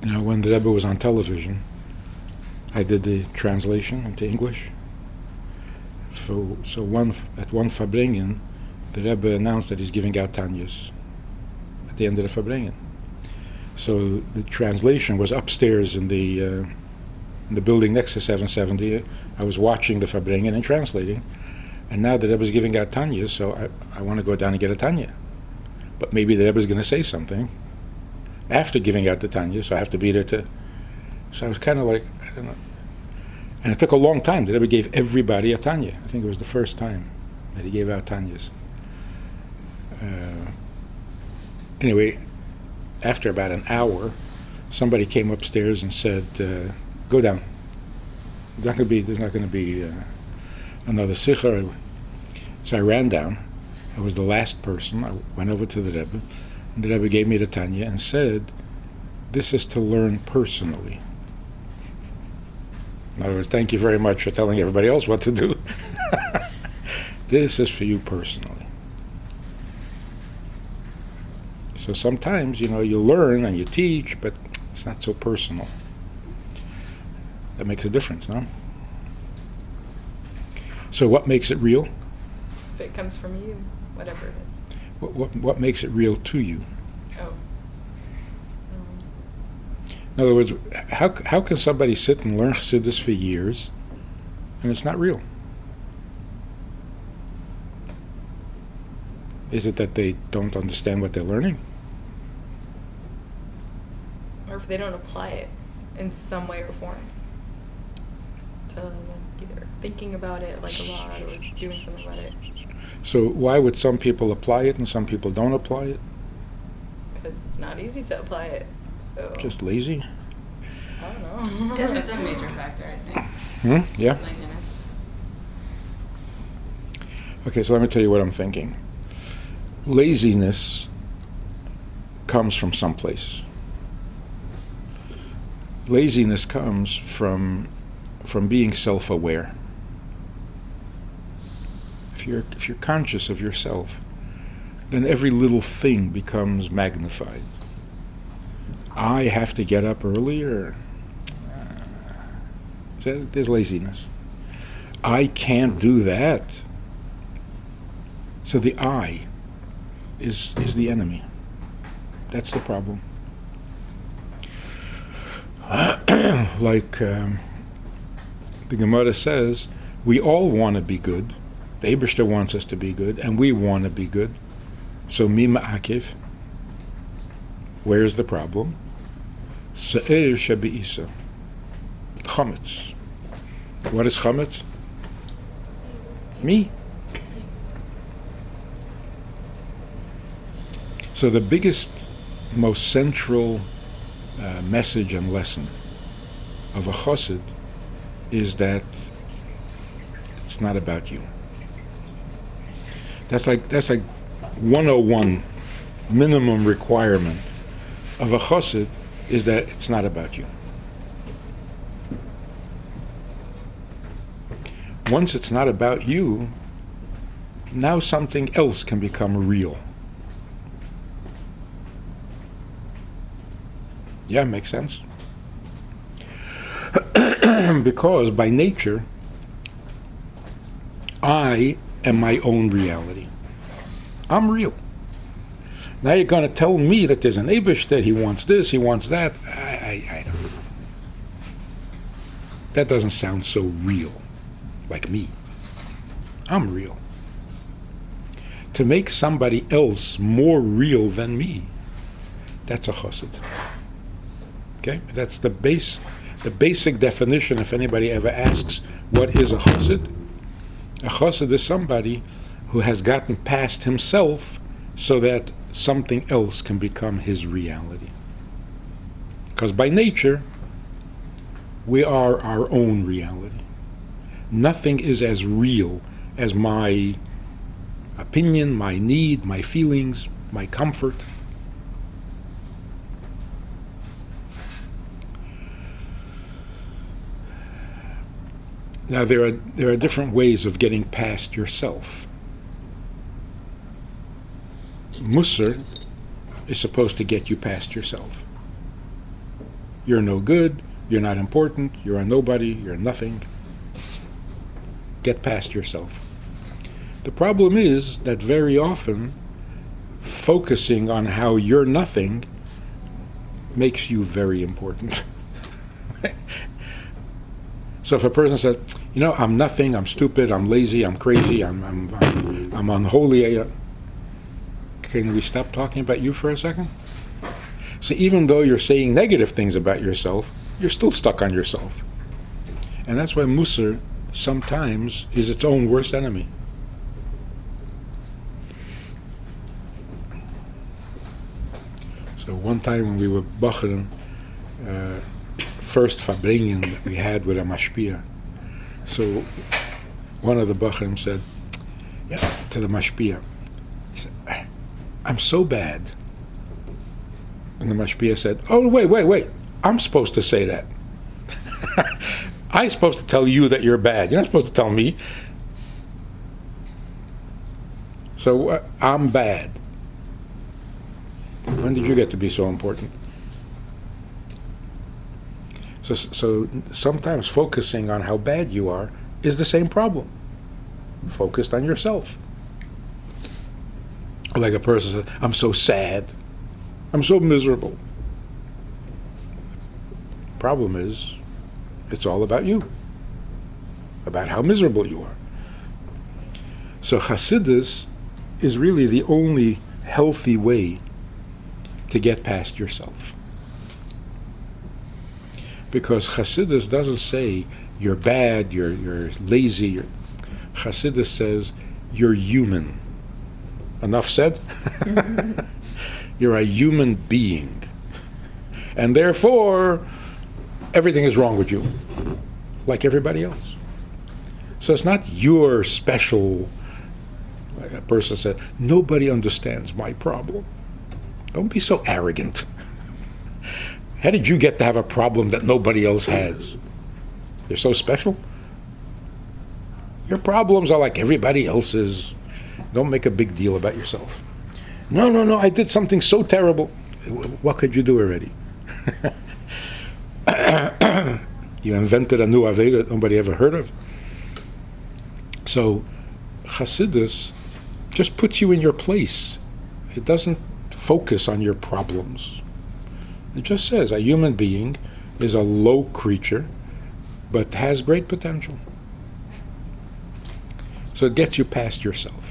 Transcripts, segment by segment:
When the Rebbe was on television, I did the translation into English. So at one Fabringen, the Rebbe announced that he's giving out Tanyas at the end of the Fabringen. So the translation was upstairs in the building next to 770. I was watching the Fabringen and translating, and now the Rebbe is giving out Tanyas, so I want to go down and get a Tanya. But maybe the Rebbe is going to say something after giving out the Tanya, so I have to be there to. So I was kind of like, I don't know. And it took a long time. The Rebbe gave everybody a Tanya. I think it was the first time that he gave out Tanyas. Anyway, after about an hour, somebody came upstairs and said, "Go down. There's not going to be another sikha." So I ran down. I was the last person. I went over to the Rebbe, and the Rebbe gave me the Tanya and said, "This is to learn personally." In other words, thank you very much for telling everybody else what to do. This is for you personally. So sometimes, you learn and you teach, but it's not so personal. That makes a difference, no? So what makes it real? If it comes from you, whatever it is. What makes it real to you? Oh. In other words, how can somebody sit and learn Chassidus for years and it's not real? Is it that they don't understand what they're learning? Or if they don't apply it in some way or form. To either thinking about it like a lot or doing something about it. So why would some people apply it and some people don't apply it? Because it's not easy to apply it. So Just lazy? I don't know. That's a major factor, I think. Yeah? Laziness. Okay, so let me tell you what I'm thinking. Laziness comes from someplace. Laziness comes from being self-aware. If you're conscious of yourself, then every little thing becomes magnified. I have to get up earlier. There's laziness. I can't do that. So the I is the enemy. That's the problem. Like the Gemara says, we all want to be good. The Eibishter wants us to be good, and we want to be good. So mima akiv. Where's the problem? Se'er shabi'isa. Chametz. What is chametz? Me. So the biggest, most central message and lesson of a chassid is that it's not about you. That's like 101 minimum requirement of a chassid is that it's not about you. Once it's not about you, now something else can become real. Yeah, makes sense. Because by nature, I am my own reality. I'm real. Now you're going to tell me that there's an Eibush, that he wants this, he wants that. I don't know. That doesn't sound so real, like me. I'm real. To make somebody else more real than me, that's a chassid. Okay, that's the basic definition. If anybody ever asks, what is a chassid? A chassid is somebody who has gotten past himself so that something else can become his reality. Because by nature, we are our own reality. Nothing is as real as my opinion, my need, my feelings, my comfort. Now there are different ways of getting past yourself. Musar is supposed to get you past yourself. You're no good, you're not important, you're a nobody, you're nothing. Get past yourself. The problem is that very often focusing on how you're nothing makes you very important. So if a person says, I'm nothing, I'm stupid, I'm lazy, I'm crazy, I'm unholy, can we stop talking about you for a second? So even though you're saying negative things about yourself, you're still stuck on yourself. And that's why Musar sometimes is its own worst enemy. So one time when we were Bacheren, first Fabringen that we had with a mashpia, so one of the Bacheren said to the mashpia, he said, I'm so bad. And the mashpia said, oh, wait, I'm supposed to say that. I'm supposed to tell you that you're bad. You're not supposed to tell me. So I'm bad. When did you get to be so important? So sometimes focusing on how bad you are is the same problem. Focused on yourself. Like a person says, I'm so sad. I'm so miserable. Problem is, it's all about you. About how miserable you are. So Hasidus is really the only healthy way to get past yourself. Because Hasidus doesn't say you're bad, you're lazy. Hasidus says you're human. Enough said? You're a human being. And therefore, everything is wrong with you, like everybody else. So it's not your special, like a person said, nobody understands my problem. Don't be so arrogant. How did you get to have a problem that nobody else has? You're so special? Your problems are like everybody else's. Don't make a big deal about yourself. No, I did something so terrible. What could you do already? You invented a new Aveda that nobody ever heard of. So Hasidus just puts you in your place. It doesn't focus on your problems. It just says a human being is a low creature but has great potential. So it gets you past yourself.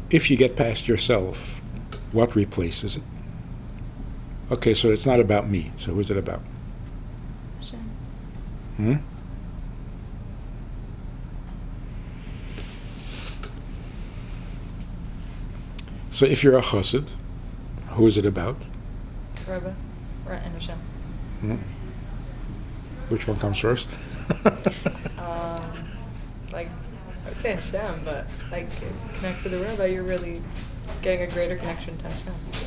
If you get past yourself, what replaces it? Okay, so it's not about me. So who's it about? Hashem. So if you're a chassid, who is it about? Rebbe. And Hashem. Which one comes first? Like, I would say Hashem, but like if you connect to the Rebbe, you're really getting a greater connection to Hashem. So,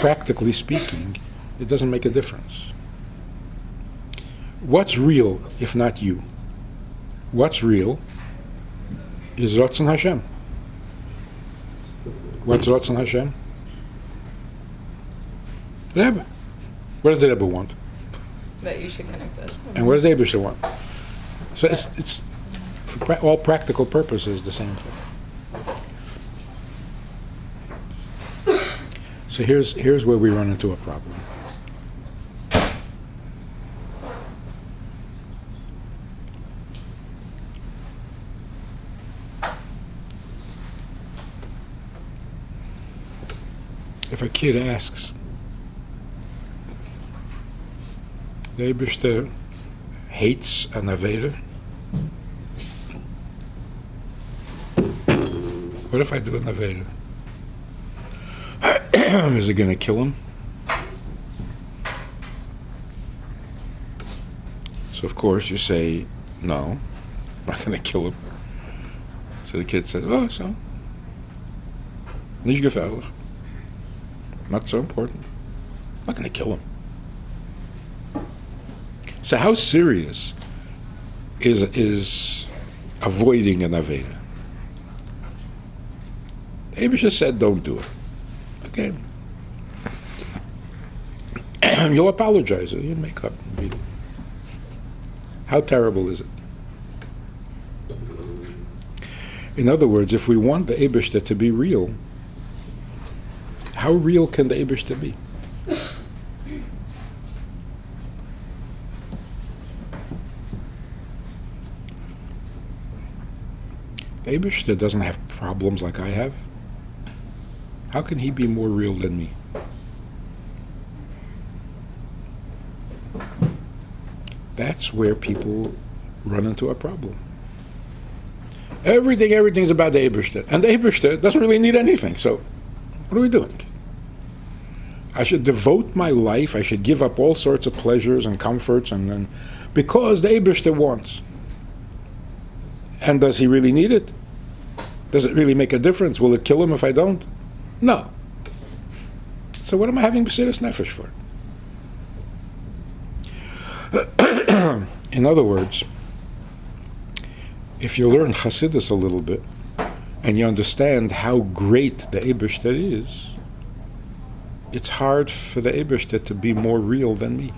Practically speaking, it doesn't make a difference. What's real if not you? What's real is Ratzon Hashem. What's Ratzon Hashem? Rebbe. What does the Rebbe want? that you should connect us. And what does the Eibusher want? So it's for all practical purposes the same thing. So here's where we run into a problem. If a kid asks, the Eibusher hates an Aveda, what if I do an Aveda? Is it going to kill him? So of course you say, no, I'm not going to kill him. So the kid says, oh, so? Nicht gefährlich. not so important. I'm not going to kill him. So how serious is avoiding an Aveda? Rebbe just said, don't do it. Okay. You'll apologize. You'll make up. How terrible is it? In other words, if we want the Eibishter to be real, how real can the Eibishter be? The Eibishter doesn't have problems like I have. How can he be more real than me? That's where people run into a problem. Everything's about the Eibishter. And the Eibishter doesn't really need anything. So, what are we doing? I should devote my life, I should give up all sorts of pleasures and comforts, and then, because the Eibishter wants. And does he really need it? Does it really make a difference? Will it kill him if I don't? No. So what am I having B'siras Nefesh for? In other words, if you learn Chassidus a little bit, and you understand how great the Eibishter is, it's hard for the Eibishter to be more real than me.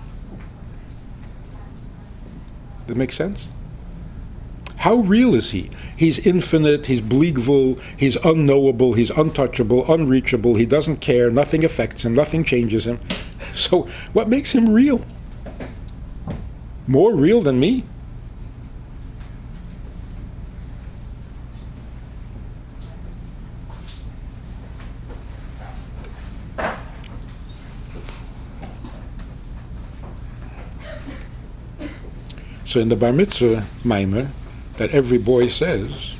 Does that make sense? How real is he? He's infinite, he's bleigvul, he's unknowable, he's untouchable, unreachable, he doesn't care, nothing affects him, nothing changes him. So what makes him real? More real than me? So in the Bar Mitzvah Maimer that every boy says,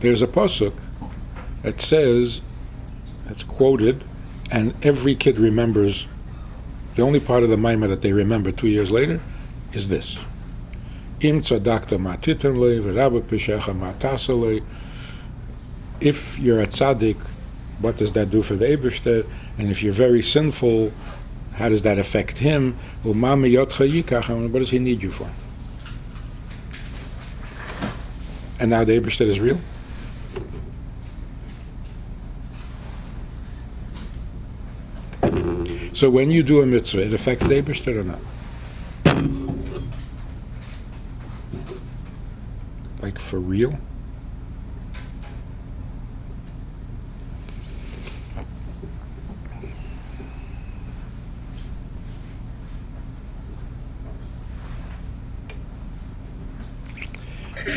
there's a pasuk that says, it's quoted, and every kid remembers. The only part of the Maimer that they remember 2 years later is this: Im tzadakta ma titen le, v'rabba pishecha ma tasa le. If you're a tzaddik, what does that do for the Eibishter? And if you're very sinful, how does that affect him? What does he need you for? And now the Eibishter is real? So when you do a mitzvah, it affects the Eibishter or not? Like for real?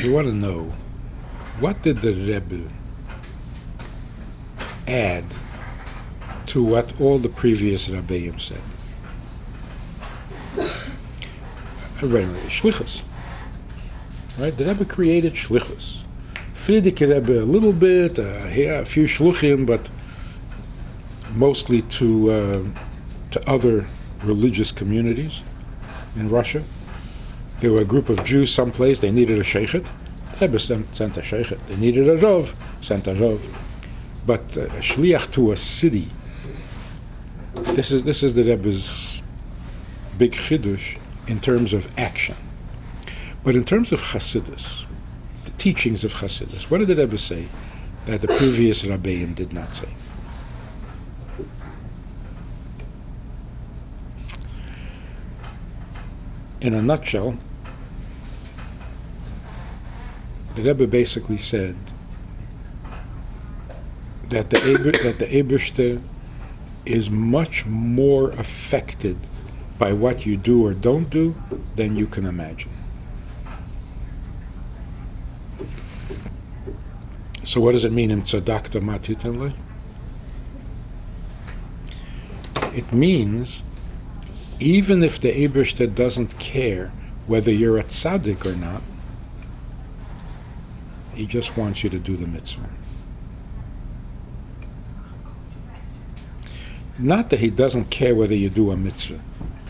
You want to know, what did the Rebbe add to what all the previous Rabbeim said? Shlichus. Right? The Rebbe created Shlichus. Friedrich Rebbe a little bit, here a few Shluchim, but mostly to other religious communities in Russia. There were a group of Jews someplace, they needed a sheikhet. Rebbe sent a sheikhet. They needed a rov, sent a rov. But a shliach to a city, this is the Rebbe's big chidush in terms of action. But in terms of Chassidus, the teachings of Chassidus, what did the Rebbe say that the previous Rabbeim did not say? In a nutshell, the Rebbe basically said that the Eibishter is much more affected by what you do or don't do than you can imagine. So what does it mean in tzadakta ma titen le? It means even if the Eibishter doesn't care whether you're a tzaddik or not, he just wants you to do the mitzvah. Not that he doesn't care whether you do a mitzvah.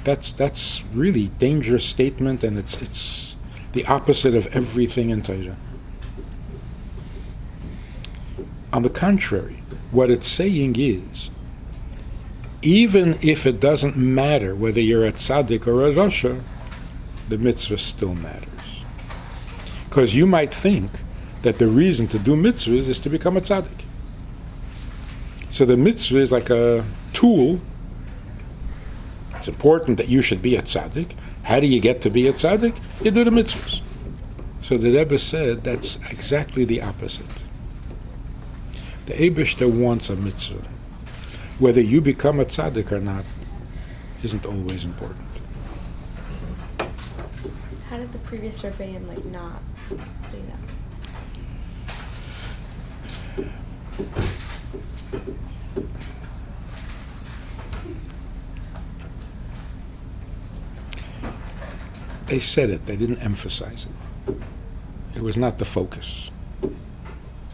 That's really dangerous statement, and it's the opposite of everything in Torah. On the contrary, What it's saying is, even if it doesn't matter whether you're a tzaddik or a rasha, the mitzvah still matters. Because you might think that the reason to do mitzvahs is to become a tzaddik. So the mitzvah is like a tool. It's important that you should be a tzaddik. How do you get to be a tzaddik? You do the mitzvahs. So the Rebbe said that's exactly the opposite. The Eibishter wants a mitzvah. Whether you become a tzaddik or not isn't always important. How did the previous Rebbe not say that? They said it, they didn't emphasize it. It was not the focus.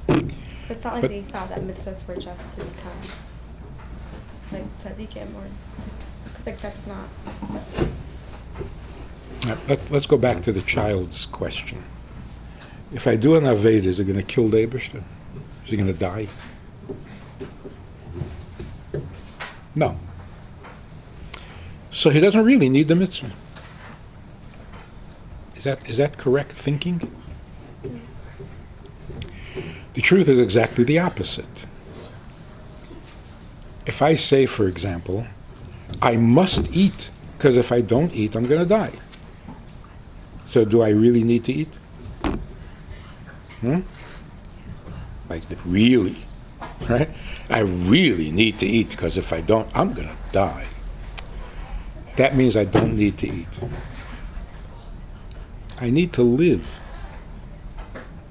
But it's not like But- they thought that mitzvahs were just to become tzaddikim, or because that's not. Let's go back to the child's question. If I do an Aved, is it going to kill the Eibishter? Is he going to die? No. So he doesn't really need the mitzvah. Is that correct thinking? The truth is exactly the opposite. If I say, for example, I must eat, because if I don't eat, I'm going to die. So do I really need to eat? Like really, right? I really need to eat, because if I don't, I'm going to die. That means I don't need to eat. I need to live,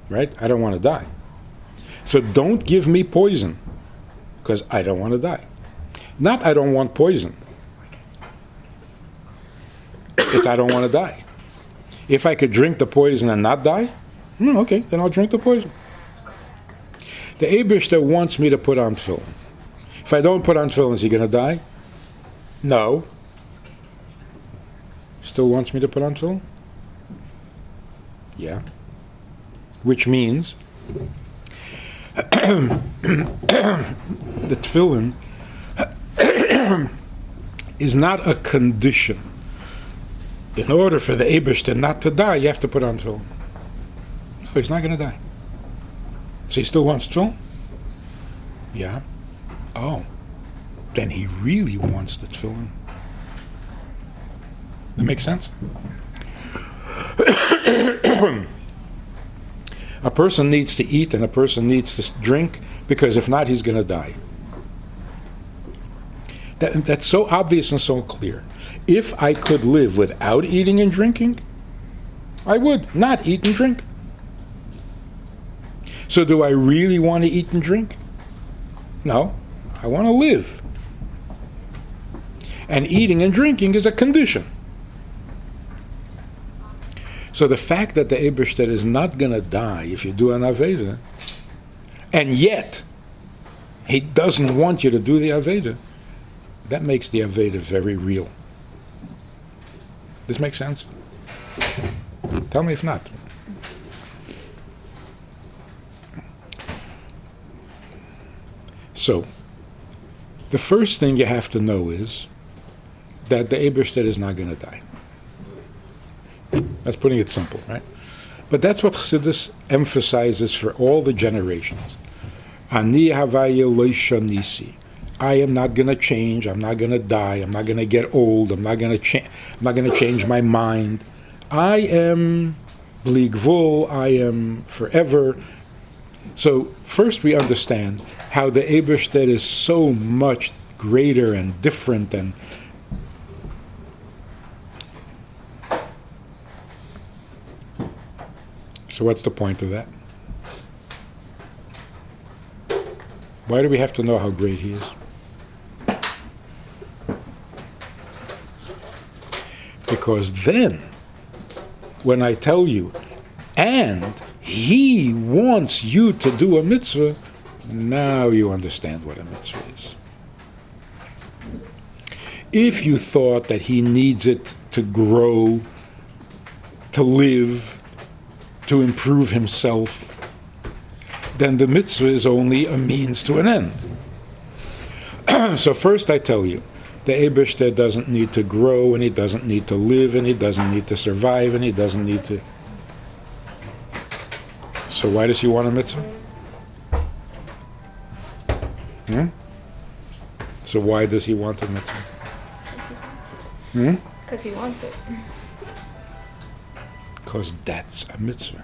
right? I don't want to die. So don't give me poison, because I don't want to die. Not I don't want poison. It's I don't want to die. If I could drink the poison and not die, okay, then I'll drink the poison. The Eibishter wants me to put on tefillin. If I don't put on tefillin, is he going to die? No. Still wants me to put on tefillin? Yeah. Which means the tefillin is not a condition. In order for the Eibishter not to die, you have to put on tefillin. No, he's not going to die. So he still wants tefillin? Yeah. Oh. Then he really wants the tefillin. That makes sense? A person needs to eat and a person needs to drink, because if not, he's going to die. That's so obvious and so clear. If I could live without eating and drinking, I would not eat and drink. So do I really want to eat and drink? No, I want to live. And eating and drinking is a condition. So the fact that the Eibishter is not going to die if you do an Aveda, and yet he doesn't want you to do the Aveda, that makes the Aveda very real. This makes sense? Tell me if not. So, the first thing you have to know is that the Eibishter is not going to die. That's putting it simple, right? But that's what Chassidus emphasizes for all the generations. Ani havaya lo shanisi. I am not going to change. I'm not going to die. I'm not going to get old. I'm not going to change my mind. I am bli gvul. I am forever. So first we understand how the Eibishter is so much greater and different and so what's the point of that? Why do we have to know how great he is? Because then, when I tell you, and he wants you to do a mitzvah, now you understand what a mitzvah is. If you thought that he needs it to grow, to live, to improve himself, then the mitzvah is only a means to an end. So first I tell you, the Eibishter doesn't need to grow, and he doesn't need to live, and he doesn't need to survive, and he doesn't need to... So why does he want a mitzvah? So why does he want a mitzvah? Because he wants it. Because that's a mitzvah.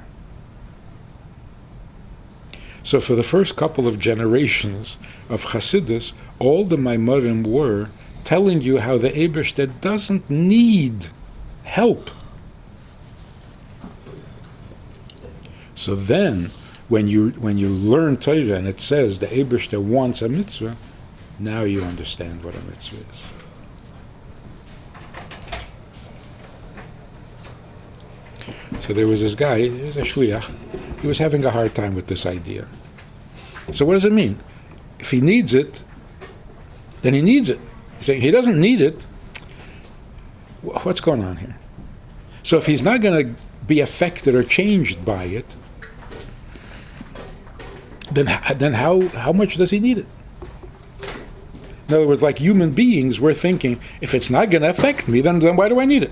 So for the first couple of generations of Hasidus, all the Maimorim were telling you how the Eibishter doesn't need help. So then, when you learn Torah and it says the Eibishter wants a mitzvah, now you understand what a mitzvah is. So there was this guy, he was a shliach, he was having a hard time with this idea. So what does it mean? If he needs it, then he needs it. He's saying he doesn't need it. What's going on here? So if he's not going to be affected or changed by it, then how much does he need it? In other words, like human beings, we're thinking, if it's not going to affect me, then why do I need it?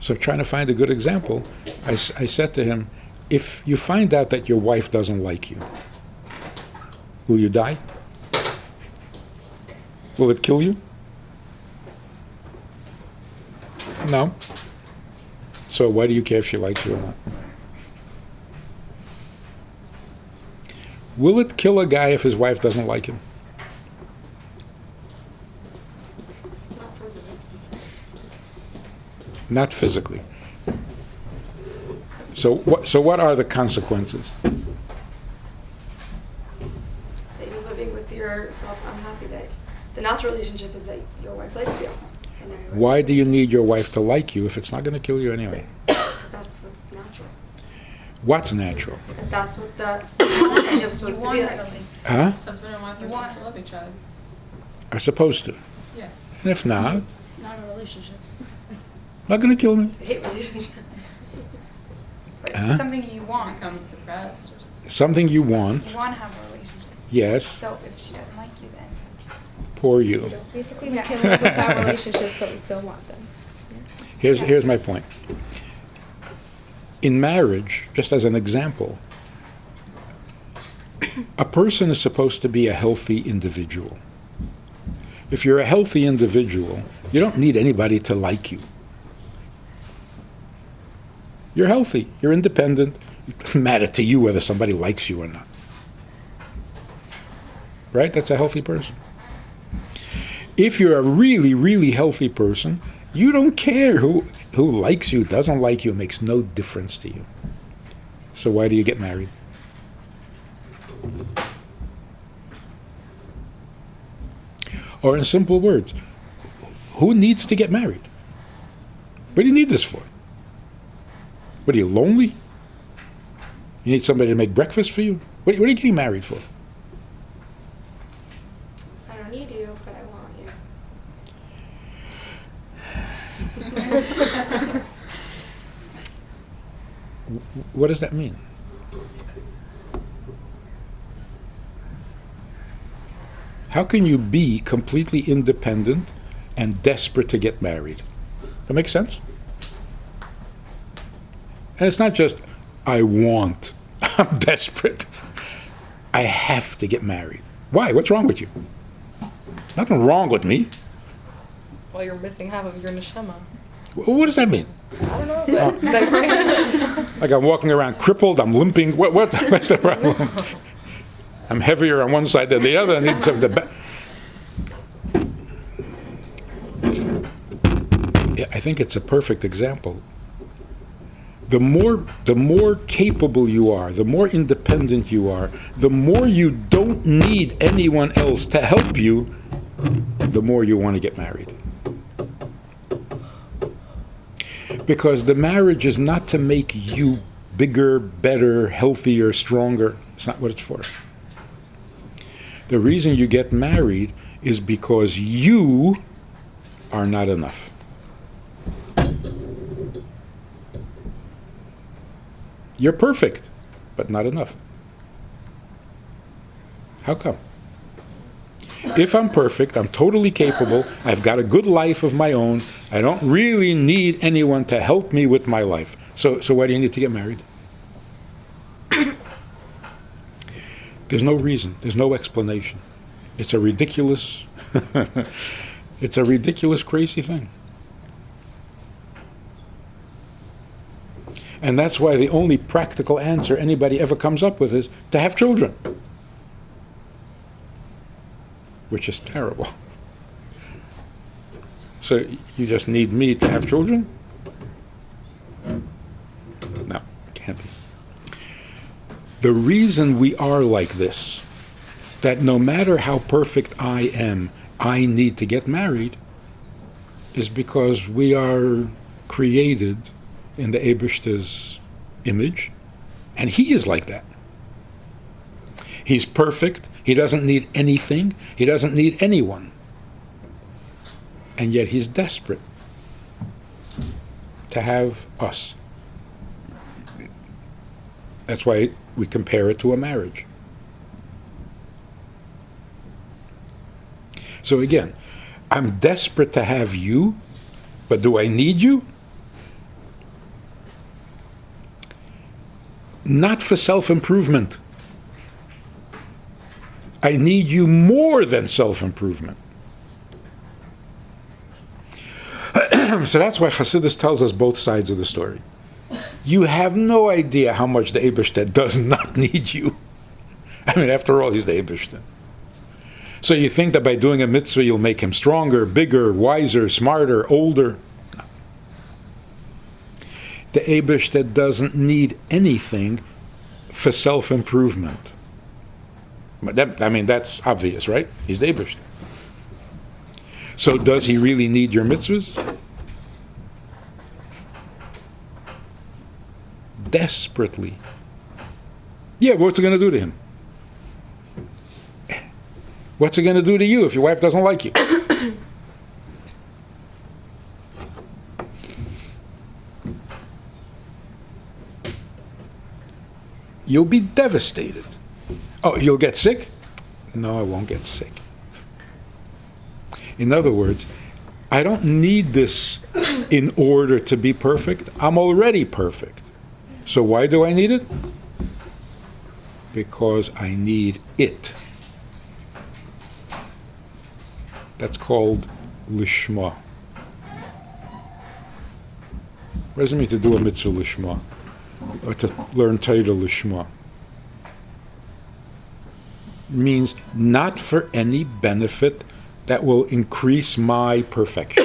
So trying to find a good example, I said to him, if you find out that your wife doesn't like you, will you die? Will it kill you? No. So why do you care if she likes you or not? Will it kill a guy if his wife doesn't like him? Not physically. Not physically. So what are the consequences? That you're living with yourself unhappy, that the natural relationship is that your wife likes you. And now your wife Why do you need your wife to like you if it's not going to kill you anyway? Because that's what's natural. What's natural? And that's what the relationship's supposed to be like. Huh? Husband and wife are supposed to love each other. Are supposed to. Yes. And if not, It's not a relationship. not going to kill me. It's a hate relationship. But Huh? something you want. Become depressed or something. Something you want, You want to have a relationship. yes, So if she doesn't like you, then poor you. Basically, we can live without relationships, but we still want them. Here's my point. In marriage, just as an example, a person is supposed to be a healthy individual. If you're a healthy individual, you don't need anybody to like you. You're healthy, you're independent. It doesn't matter to you whether somebody likes you or not. Right? That's a healthy person. If you're a really, really healthy person, you don't care who likes you, doesn't like you. It makes no difference to you. So why do you get married? Or in simple words, who needs to get married? What do you need this for? What are you, lonely? You need somebody to make breakfast for you? What are you getting married for? I don't need you, but I want you. What does that mean? How can you be completely independent and desperate to get married? That makes sense? And it's not just, I want, I'm desperate. I have to get married. Why? What's wrong with you? Nothing wrong with me. Well, you're missing half of your neshama. What does that mean? I don't know. But Like I'm walking around crippled, I'm limping. What's the problem? I'm heavier on one side than the other. I need some Yeah, I think it's a perfect example. The more capable you are, the more independent you are, the more you don't need anyone else to help you, the more you want to get married. Because the marriage is not to make you bigger, better, healthier, stronger. It's not what it's for. The reason you get married is because you are not enough. You're perfect, but not enough. How come? If I'm perfect, I'm totally capable, I've got a good life of my own, I don't really need anyone to help me with my life. So why do you need to get married? There's no reason. There's no explanation. It's a ridiculous, it's a ridiculous, crazy thing. And that's why the only practical answer anybody ever comes up with is to have children. Which is terrible. So you just need me to have children? No, can't be. The reason we are like this, that no matter how perfect I am, I need to get married, is because we are created in the Eibishter's image, and he is like that. He's perfect, he doesn't need anything, he doesn't need anyone. And yet he's desperate to have us. That's why we compare it to a marriage. So again, I'm desperate to have you, but do I need you? Not for self-improvement. I need you more than self-improvement. So that's why Chassidus tells us both sides of the story. You have no idea how much the Eibishter does not need you. I mean, after all, he's the Eibishter. So you think that by doing a mitzvah you'll make him stronger, bigger, wiser, smarter, older. No. The Eibishter doesn't need anything for self-improvement. But that's obvious, right? He's the Eibishter. So does he really need your mitzvahs? Desperately. Yeah, what's it going to do to him? What's it going to do to you if your wife doesn't like you? You'll be devastated. Oh, you'll get sick? No, I won't get sick. In other words, I don't need this in order to be perfect. I'm already perfect. So why do I need it? Because I need it. That's called lishma. What does it mean to do a mitzvah lishma? Or to learn Torah lishma? It means not for any benefit that will increase my perfection.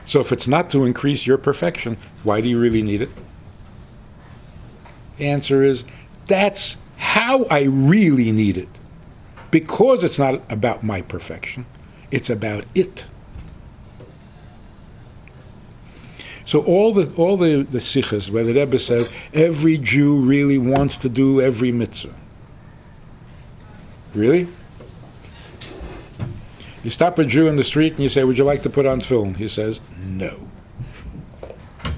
So if it's not to increase your perfection, why do you really need it? The answer is, that's how I really need it. Because it's not about my perfection, it's about it. So all the sichas where the Rebbe says every Jew really wants to do every mitzvah. Really? You stop a Jew in the street and you say, would you like to put on tefillin? He says, no.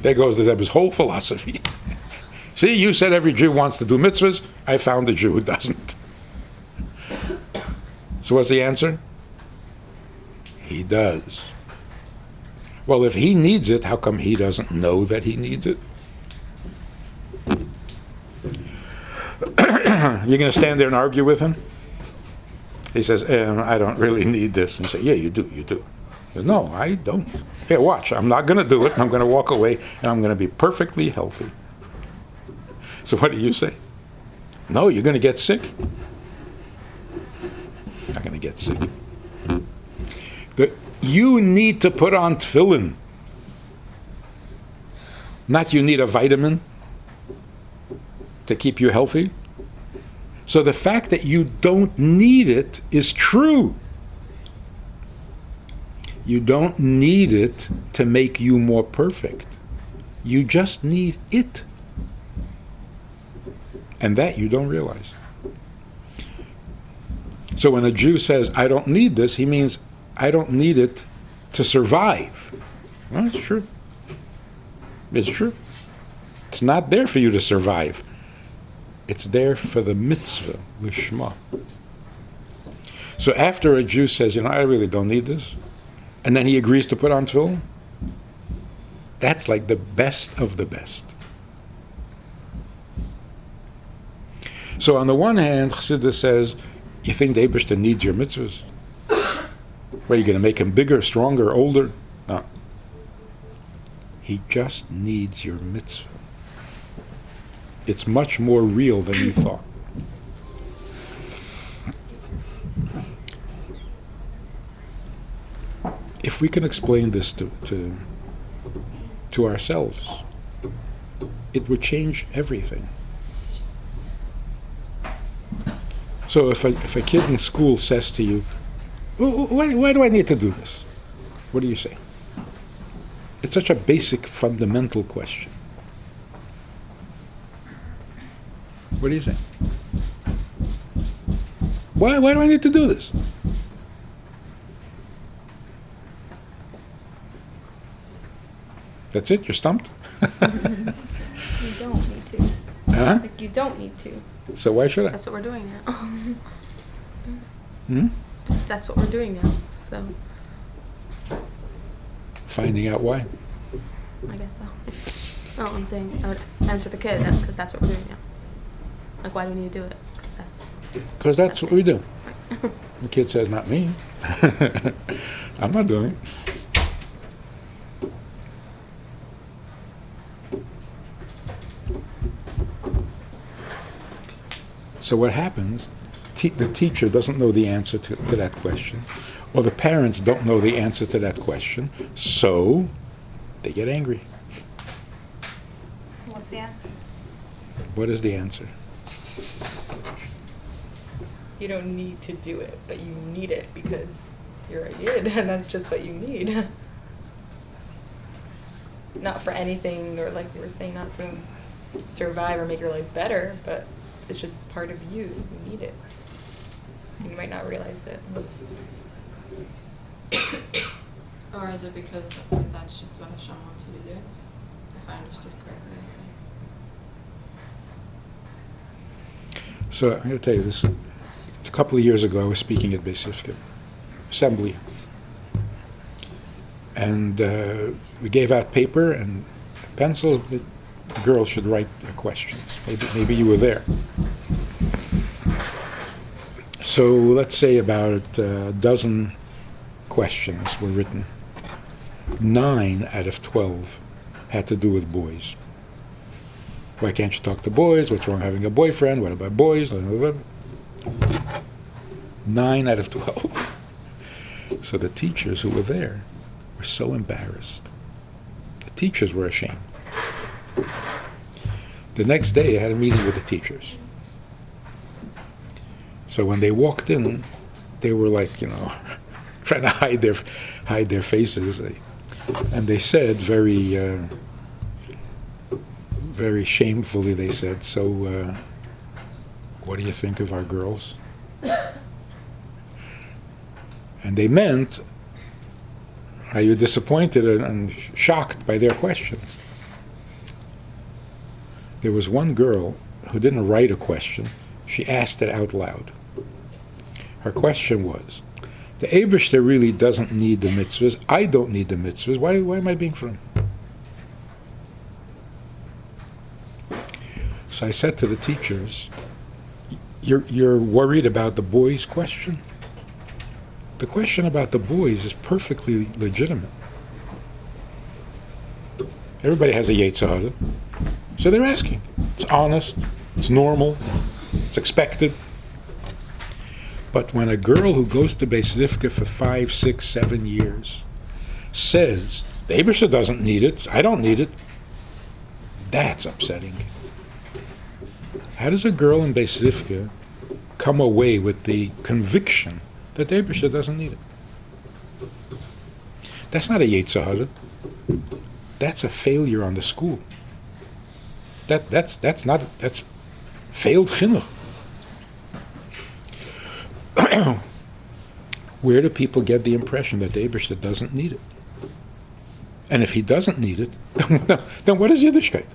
There goes the Rebbe's whole philosophy. See, you said every Jew wants to do mitzvahs. I found a Jew who doesn't. So what's the answer? He does. Well, if he needs it, how come he doesn't know that he needs it? You're going to stand there and argue with him? He says, I don't really need this. And you say, yeah, you do. He says, no, I don't. Here, watch. I'm not going to do it. I'm going to walk away, and I'm going to be perfectly healthy. So what do you say? No, you're going to get sick. Not going to get sick. You need to put on tefillin. Not you need a vitamin to keep you healthy. So the fact that you don't need it is true. You don't need it to make you more perfect. You just need it. And that you don't realize. So when a Jew says, I don't need this, he means, I don't need it to survive. Well, it's true. It's true. It's not there for you to survive. It's there for the mitzvah, lishma. So after a Jew says, I really don't need this, and then he agrees to put on tefillin, that's like the best of the best. So on the one hand, Chassidus says, you think the Eibishter needs your mitzvahs? What, are you going to make him bigger, stronger, older? No. He just needs your mitzvah. It's much more real than you thought. If we can explain this to ourselves, it would change everything. So if a kid in school says to you, why do I need to do this? What do you say? It's such a basic, fundamental question. What do you say? Why do I need to do this? That's it? You're stumped? You don't need to. Huh? Like, you don't need to. So why should I? That's what we're doing now. Hmm? That's what we're doing now. So, Finding out why. I guess so. No, I'm saying I would answer the kid because that's what we're doing now. Like, why do we need to do it? Because that's what we do. The kid says, not me. I'm not doing it. So what happens, the teacher doesn't know the answer to that question, or the parents don't know the answer to that question, so they get angry. What's the answer? What is the answer? You don't need to do it, but you need it because you're a yid, and that's just what you need. Not for anything, or like we were saying, not to survive or make your life better, but it's just part of you. You need it. And you might not realize it. Or is it because like, that's just what Hashem wants you to do? If I understood correctly, I think. So I'm going to tell you this. A couple of years ago, I was speaking at Beis Yifke Assembly, and we gave out paper and pencil. The girls should write their questions. Maybe you were there. So let's say about a dozen questions were written. 9 out of 12 had to do with boys. Why can't you talk to boys? What's wrong having a boyfriend? What about boys? 9 out of 12. So the teachers who were there were so embarrassed. The teachers were ashamed. The next day I had a meeting with the teachers. So when they walked in, they were like, trying to hide their faces. And they said very very shamefully, they said, so what do you think of our girls? And they meant, are you disappointed and shocked by their questions? There was one girl who didn't write a question. She asked it out loud. Her question was, the Eibishter really doesn't need the mitzvahs. I don't need the mitzvahs. Why am I being from? So I said to the teachers, you're worried about the boys' question? The question about the boys is perfectly legitimate. Everybody has a Yetzer Hara, so they're asking. It's honest, it's normal, it's expected. But when a girl who goes to Beis Yifke for 5, 6, 7 years says, the Eibishter doesn't need it, I don't need it, that's upsetting. How does a girl in Beis Yifke come away with the conviction that the Eibishter doesn't need it? That's not a Yetzer Hara. That's a failure on the school. That's failed chinuch. Where do people get the impression that the Eibishter doesn't need it? And if he doesn't need it, then what is Yiddishkeit?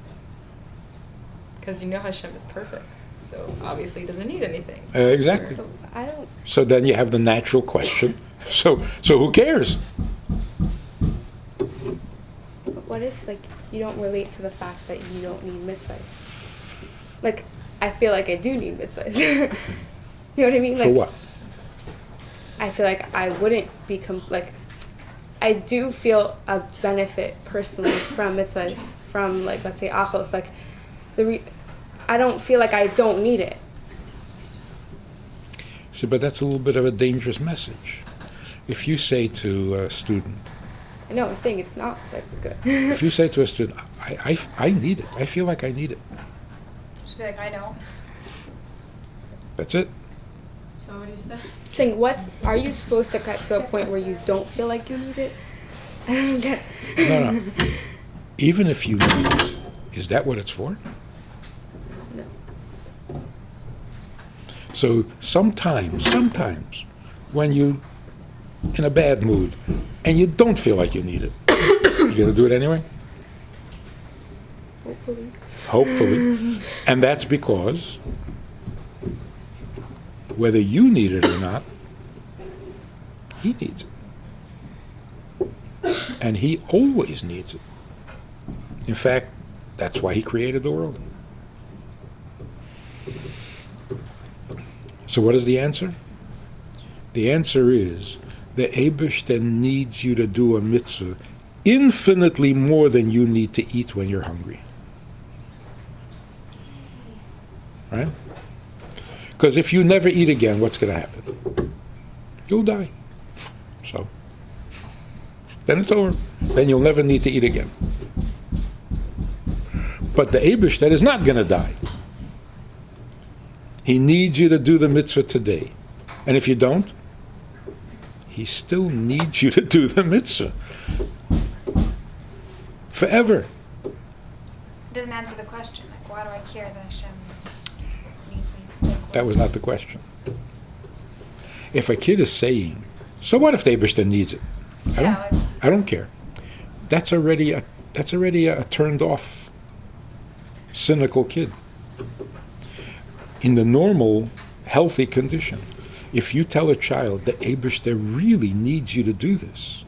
Because Hashem is perfect. so obviously he doesn't need anything. Exactly. I don't. So then you have the natural question. So who cares? What if like you don't relate to the fact that you don't need mitzvahs? Like I feel like I do need mitzvahs. You know what I mean? Like, For what? I feel like I wouldn't be like. I do feel a benefit personally from mitzvahs, from like let's say achos. Like I don't feel like I don't need it. See, but that's a little bit of a dangerous message. If you say to a student, I know I'm saying it's not like good. if you say to a student, I need it. I feel like I need it. Just be like, I don't. That's it. So what do you say? Saying what are you supposed to get to a point where you don't feel like you need it? I don't get it. No. Even if you need it, is that what it's for? No. So sometimes, when you in a bad mood and you don't feel like you need it, you're gonna do it anyway? Hopefully. And that's because whether you need it or not, he needs it. And he always needs it. In fact, that's why he created the world. So what is the answer? The answer is the Eibishter needs you to do a mitzvah infinitely more than you need to eat when you're hungry. Right? Because if you never eat again, what's going to happen? You'll die. So, then it's over. Then you'll never need to eat again. But the Eibishter is not going to die. He needs you to do the mitzvah today. And if you don't, he still needs you to do the mitzvah. Forever. It doesn't answer the question. Like, why do I care that Hashem needs me? Like, That was not the question. If a kid is saying, so what if the Eibishter needs it? I don't care. That's already a turned off, cynical kid. In the normal, healthy condition, if you tell a child the Eibishter really needs you to do this,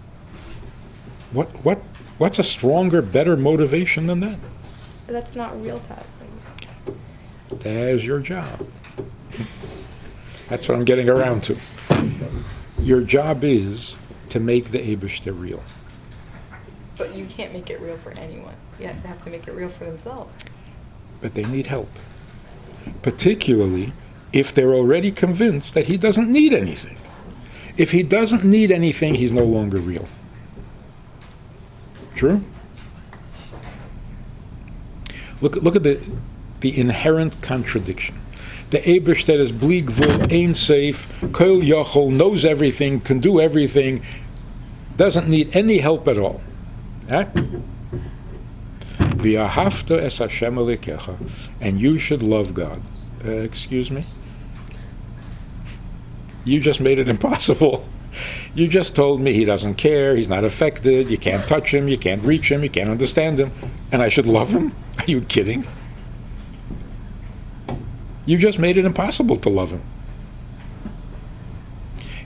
what's a stronger, better motivation than that? But that's not real to us. There's your job. That's what I'm getting around to. Your job is to make the Eibishter real. But you can't make it real for anyone. You have to make it real for themselves. But they need help. Particularly if they're already convinced that he doesn't need anything. If he doesn't need anything, he's no longer real. True? Look at the inherent contradiction. The Eibishter is bli gvul, ein safe, kol yachol, knows everything, can do everything, doesn't need any help at all. V'ahavta es Hashem Elokecha, and you should love God. Excuse me? You just made it impossible. You just told me he doesn't care, he's not affected, you can't touch him, you can't reach him, you can't understand him, and I should love him? Are you kidding? You just made it impossible to love him.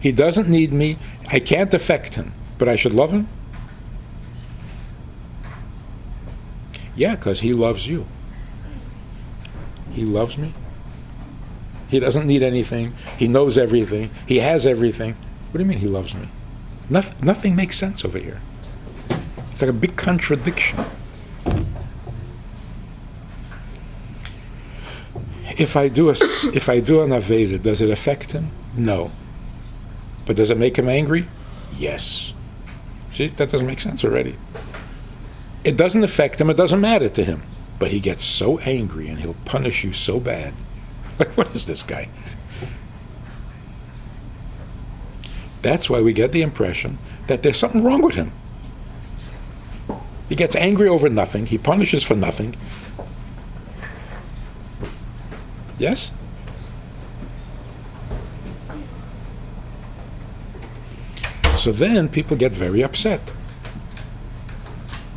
He doesn't need me, I can't affect him, but I should love him? Yeah, because he loves you. He loves me. He doesn't need anything. He knows everything. He has everything. What do you mean he loves me? Nothing makes sense over here. It's like a big contradiction. If I do an Aveda, does it affect him? No. But does it make him angry? Yes. See, that doesn't make sense already. It doesn't affect him, it doesn't matter to him. But he gets so angry and he'll punish you so bad. Like, what is this guy? That's why we get the impression that there's something wrong with him. He gets angry over nothing, he punishes for nothing. Yes? So then people get very upset.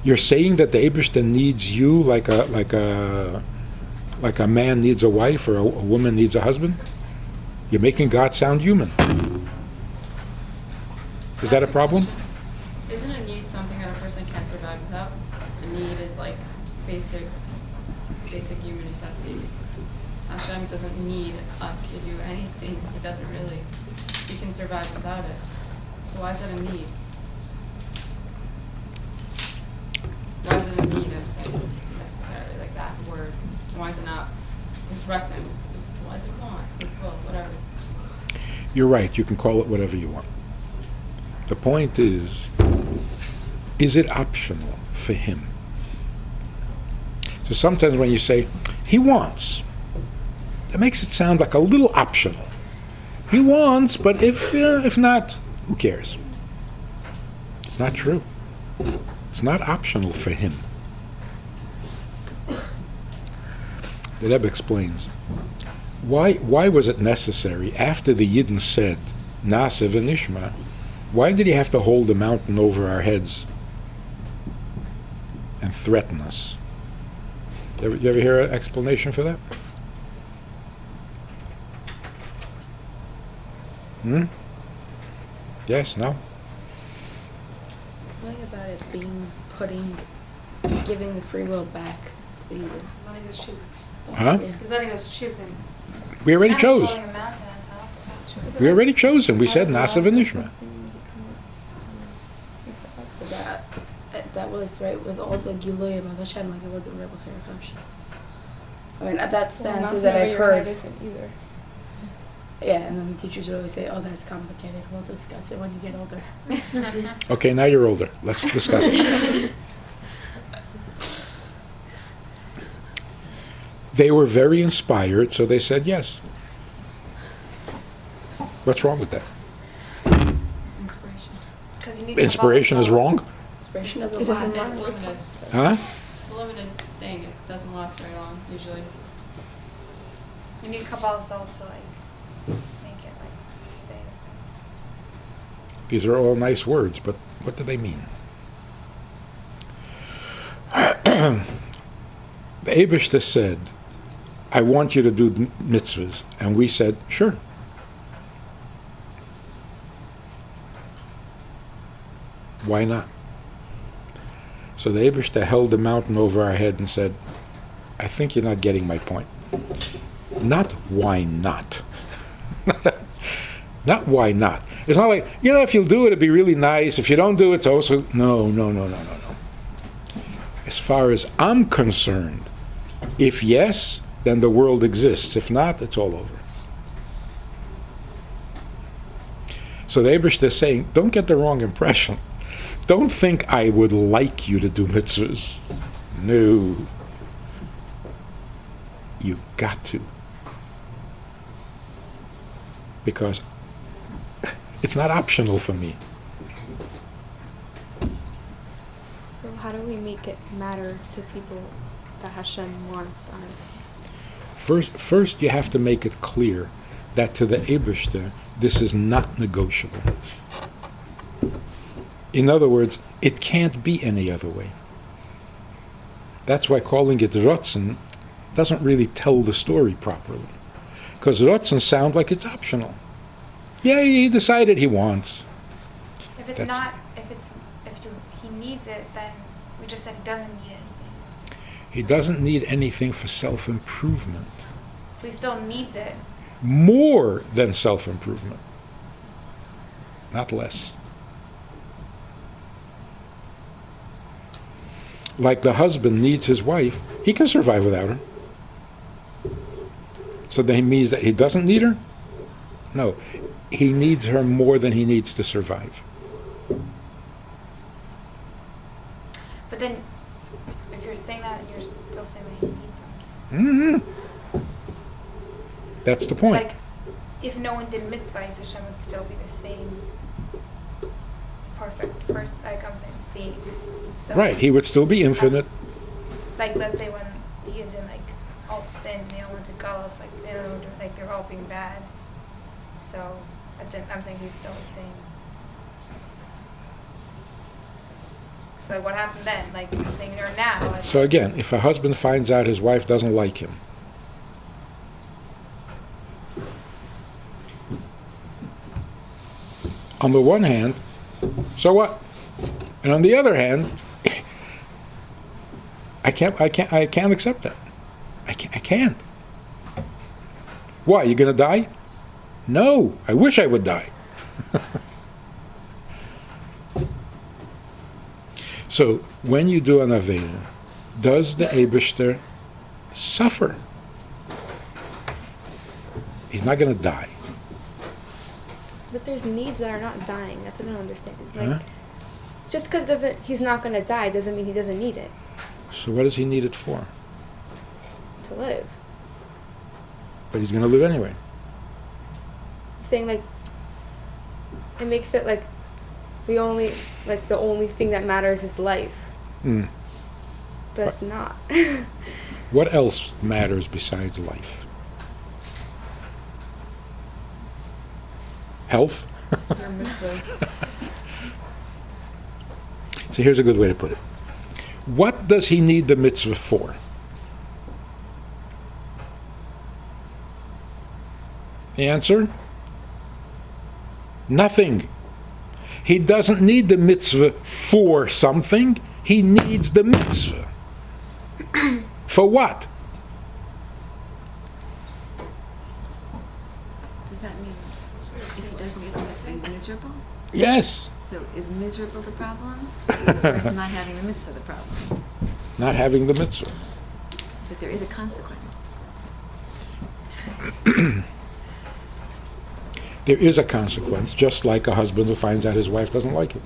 You're saying that the Eibishter needs you like a Like a man needs a wife or a woman needs a husband? You're making God sound human. Is that a problem? Isn't a need something that a person can't survive without? A need is like basic human necessities. Hashem doesn't need us to do anything. He doesn't really. He can survive without it. So why is that a need? Why is it a need, I'm saying, necessarily, like that word? Why is it not his ratzon? Why is it wants, his will, whatever? You're right, you can call it whatever you want. The point is it optional for him? So sometimes when you say, he wants, that makes it sound like a little optional. He wants, but if not, who cares? It's not true. It's not optional for him. The Rebbe explains, why was it necessary, after the Yidden said, Nasa v'nishma, why did he have to hold the mountain over our heads and threaten us? You ever hear an explanation for that? Yes, no? Something about it being giving the free will back to you. Letting us choose him. Huh? Yeah. He's letting us choose him. We already Not chose. holding a mountain on top of that. We already chose him. We said Nasa v'nishma. That was right with all the Giluyim of Hashem, like it wasn't Rebbe Conscious. I mean, that's the answer that I've heard. Either. Yeah, and then the teachers would always say, "Oh, that's complicated. We'll discuss it when you get older." Okay, now you're older. Let's discuss it. They were very inspired, so they said yes. What's wrong with that? Inspiration. Because you need Inspiration is wrong? Inspiration doesn't It doesn't last. It's limited. Huh? It's a limited thing. It doesn't last very long, usually. You need Kabbalah soul to like make it like to stay. These are all nice words, but what do they mean? The Eibishter said, I want you to do mitzvahs. And we said, sure. Why not? So the Eibishter held the mountain over our head and said, I think you're not getting my point. Not why not. Not why not. It's not like, if you'll do it, it'd be really nice. If you don't do it, it's also... No. As far as I'm concerned, if yes, then the world exists. If not, it's all over. So the Eibishter is saying, don't get the wrong impression. Don't think I would like you to do mitzvahs. No. You've got to. Because it's not optional for me. So how do we make it matter to people that Hashem wants on it? First you have to make it clear that to the Eibishter, this is not negotiable. In other words, it can't be any other way. That's why calling it Rotzen doesn't really tell the story properly. Because Rotzen sound like it's optional. Yeah, he decided he wants. If it's That's- not, if he needs it, then we just said he doesn't need anything. He doesn't need anything for self-improvement. So he still needs it. More than self-improvement. Not less. Like the husband needs his wife, he can survive without her. So that means that he doesn't need her? No. He needs her more than he needs to survive. But then, if you're saying that, you're still saying that he needs something. That's the point. Like, if no one did mitzvahs, Hashem would still be the same perfect person. Like I'm saying, being. So, Right, he would still be infinite. Like, let's say when the Yidden all sinned and they all went to Galus, they don't know, they're all being bad. So I'm saying he's still the same. So what happened then? I'm saying now. So again, if a husband finds out his wife doesn't like him, On the one hand, so what? And on the other hand, I can't accept that. I can't. Why? You gonna die? No. I wish I would die. So when you do an Aveda, does the Eibishter suffer? He's not gonna die. But there's needs that are not dying. That's what I don't understand. Like, Huh? just because he's not going to die doesn't mean he doesn't need it So what does he need it for? to live. But he's gonna live anyway. Saying like, it makes it like the only thing that matters is life. Mm. But it's not. What else matters besides life? Health? Your mitzvahs. So here's a good way to put it. What does he need the mitzvah for? The answer? Nothing. He doesn't need the mitzvah for something. He needs the mitzvah. For what? Does that mean if he doesn't get the mitzvah, he's miserable? Yes. So is miserable the problem? Or is not having the mitzvah the problem? Not having the mitzvah. But there is a consequence. There is a consequence, just like a husband who finds out his wife doesn't like him.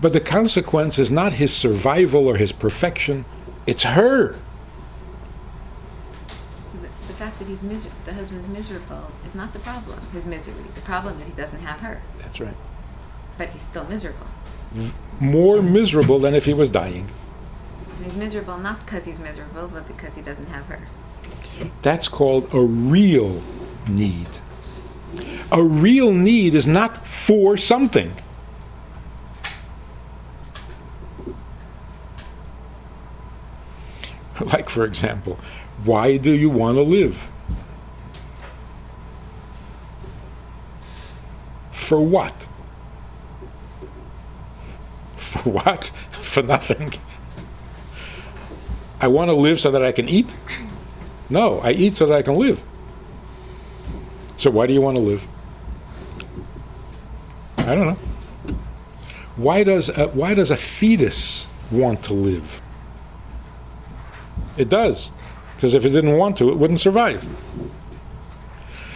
But the consequence is not his survival or his perfection, it's her. So the fact that the husband's miserable is not the problem, his misery. The problem is he doesn't have her. That's right. But he's still miserable. More miserable than if he was dying. And he's miserable not because he's miserable, but because he doesn't have her. That's called a real need. A real need is not for something. Like, for example, why do you want to live? For what? For what? For nothing. I want to live so that I can eat? No, I eat so that I can live. So why do you want to live? I don't know. Why does a fetus want to live? It does. Because if it didn't want to, it wouldn't survive.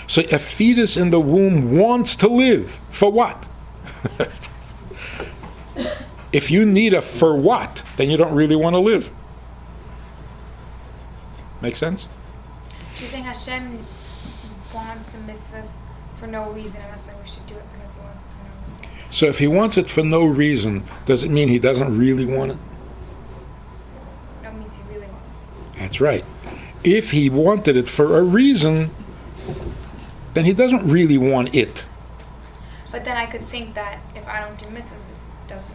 So a fetus in the womb wants to live. For what? If you need a for what, then you don't really want to live. Make sense? So you're saying Hashem wants the mitzvahs for no reason, and that's why we should do it because he wants it for no reason. So if he wants it for no reason, does it mean he doesn't really want it? No means he really wants it. That's right. If he wanted it for a reason, then he doesn't really want it. But then I could think that if I don't do mitzvahs, it doesn't.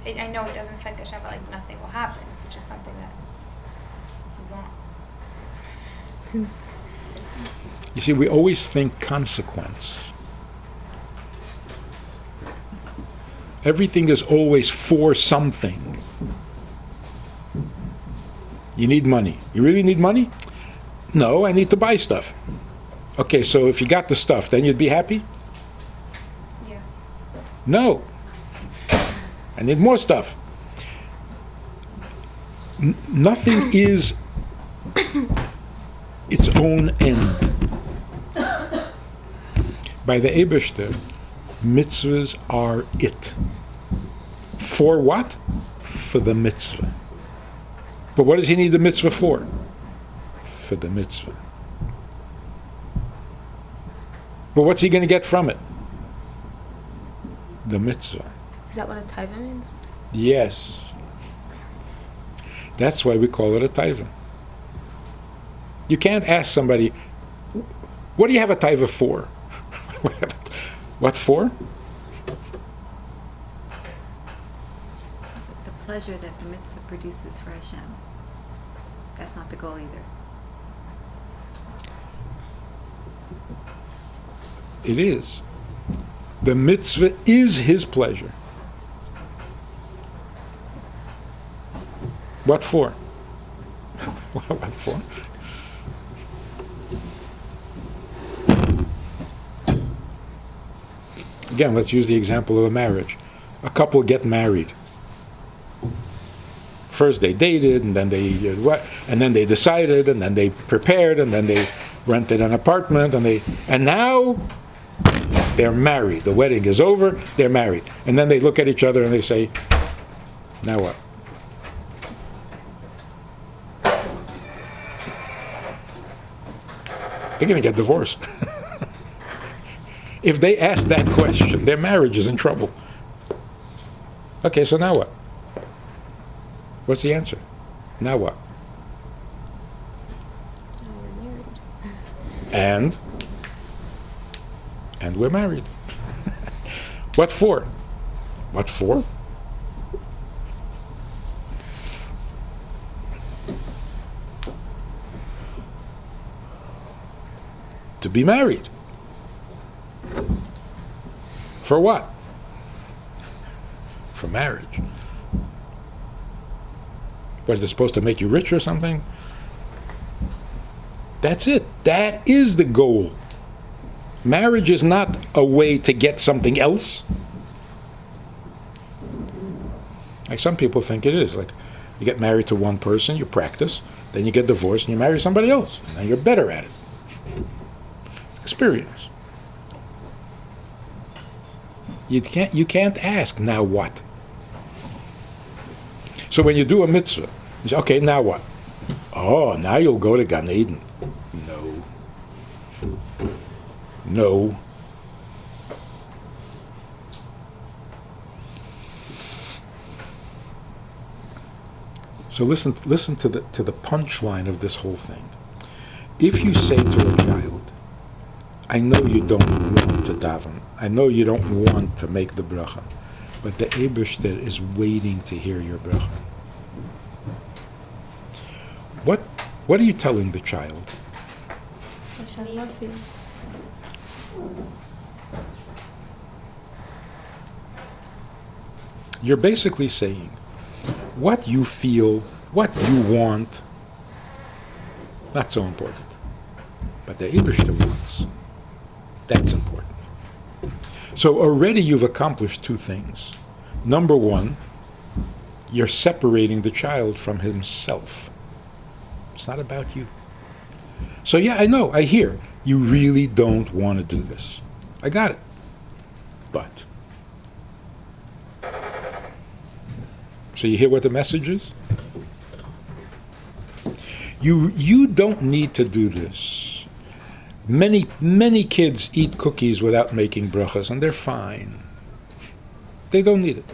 I know it doesn't affect Hashem, but like nothing will happen, which is something that you want. You see, we always think consequence. Everything is always for something. You need money. You really need money? No, I need to buy stuff. Okay, so if you got the stuff, then you'd be happy? Yeah. No. I need more stuff. Nothing is its own end. By the Eibishter, mitzvahs are it. For what? For the mitzvah. But what does he need the mitzvah for? For the mitzvah. But what's he going to get from it? The mitzvah. Is that what a taiva means? Yes. That's why we call it a taiva. You can't ask somebody, what do you have a taiva for? What for? The pleasure that the mitzvah produces for Hashem. That's not the goal either. It is. The mitzvah is his pleasure. What for? What for? Again, let's use the example of a marriage. A couple get married. First they dated, and then they decided, and then they prepared, and then they rented an apartment, and now they're married. The wedding is over, they're married. And then they look at each other and they say, now what? They're going to get divorced. If they ask that question, their marriage is in trouble. Okay, so now what? What's the answer? Now what? Now we're married. And we're married. What for? What for? To be married. For what? For marriage. What, is it supposed to make you rich or something? That's it. That is the goal. Marriage is not a way to get something else. Like some people think it is. Like you get married to one person, you practice, then you get divorced and you marry somebody else. And now you're better at it. Experience. You can't ask, now what? So when you do a mitzvah, you say, okay, now what? Oh, now you'll go to Gan Eden. No. No. So listen to the punchline of this whole thing. If you say to a child, I know you don't want to daven, I know you don't want to make the bracha, but the Eibishter is waiting to hear your bracha. What are you telling the child? Hashem loves you. You're basically saying, what you feel, what you want, not so important. But the Eibishter wants. That's important. So already you've accomplished two things. Number one, you're separating the child from himself. It's not about you. So yeah, I know, I hear, you really don't want to do this. I got it. But. So you hear what the message is? You don't need to do this. Many kids eat cookies without making brachas, and they're fine. They don't need it.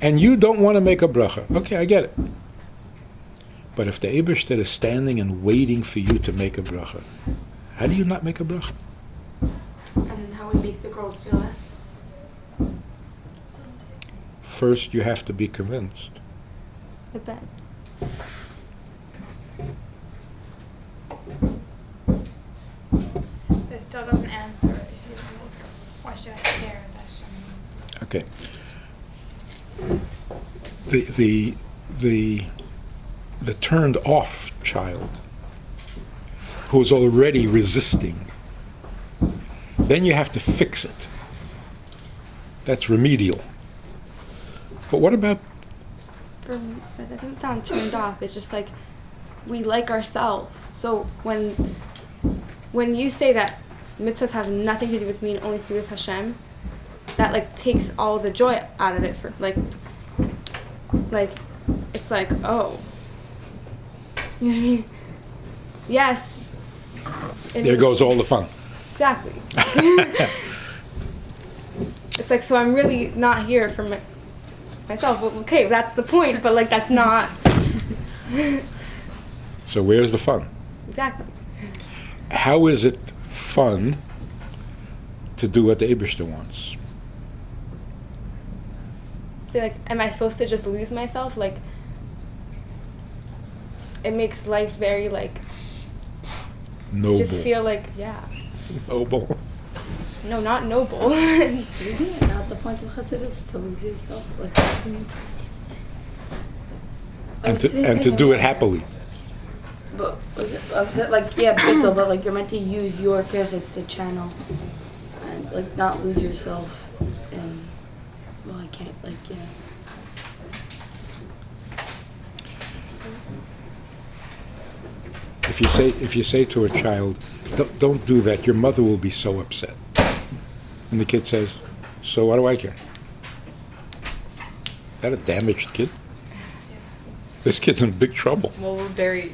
And you don't want to make a bracha. Okay, I get it. But if the Eibishter is standing and waiting for you to make a bracha, how do you not make a bracha? And then how we make the girls feel less. First, you have to be convinced. But that. It still doesn't answer it. He's like, why should I care that Hashem needs me? Okay. The turned off child who's already resisting, then you have to fix it. That's remedial. But what about? That doesn't sound turned off. It's just like we like ourselves. So when you say that mitzvahs have nothing to do with me and only to do with Hashem, that like takes all the joy out of it. For like it's like, oh, you know what I mean? Yes. There goes all the fun. Exactly. It's like, so I'm really not here for myself. Well, okay, that's the point, but like that's not. So where's the fun? Exactly. How is it fun to do what the Eibishter wants? So like, am I supposed to just lose myself? Like, it makes life very like. Noble. Just feel like, yeah. Noble. no, not noble. Isn't it not the point of Chassidus to lose yourself? Like, And to do it happily. But I was like, yeah, bittul, but like you're meant to use your kefis to channel and like not lose yourself. And well, I can't like yeah. If you say to a child, don't do that, your mother will be so upset. And the kid says, so what do I care? Is that a damaged kid? This kid's in big trouble. Well, we're very,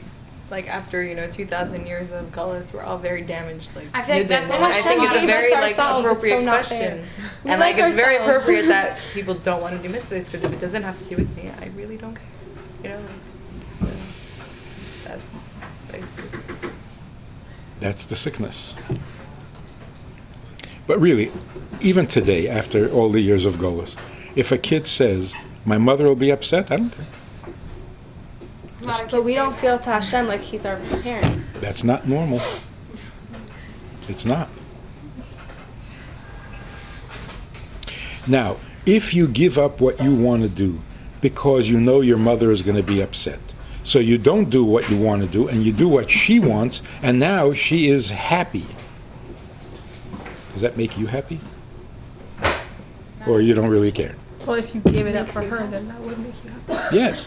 like, after, 2,000 years of gullus, we're all very damaged. Like, I feel like that's and what I think it's a Hashem very, gave us like, ourselves. It's appropriate so not question. fair. We And, like, like it's very ourselves. appropriate that people don't want to do mitzvahs, because if it doesn't have to do with me, I really don't care. So, that's, like, That's the sickness. But really, even today, after all the years of Golas, if a kid says, my mother will be upset, I don't care. A lot of But kids we think don't feel to Hashem like He's our parent. That's not normal. It's not. Now, if you give up what you want to do because you know your mother is going to be upset, so you don't do what you want to do and you do what she wants, and now she is happy. Does that make you happy? Or you don't really care? Well, if you gave it up for her, then that would make you happy. Yes.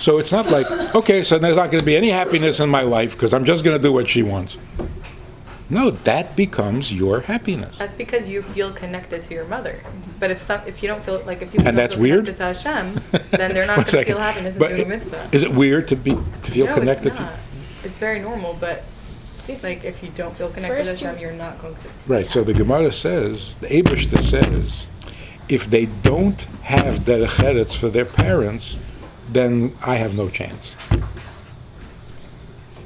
So it's not like, okay, so there's not going to be any happiness in my life because I'm just going to do what she wants. No, that becomes your happiness. that's because you feel connected to your mother. But if you don't feel, like, if people And don't that's feel weird? connected to Hashem, then they're not One going to second. feel happiness in But doing mitzvah. Is it weird to feel No, connected it's not. to? It's very normal, but like if you don't feel connected to First you- Hashem, you're not going to. Right, so the Gemara says, the Eibishter says, if they don't have derech eretz for their parents, then I have no chance.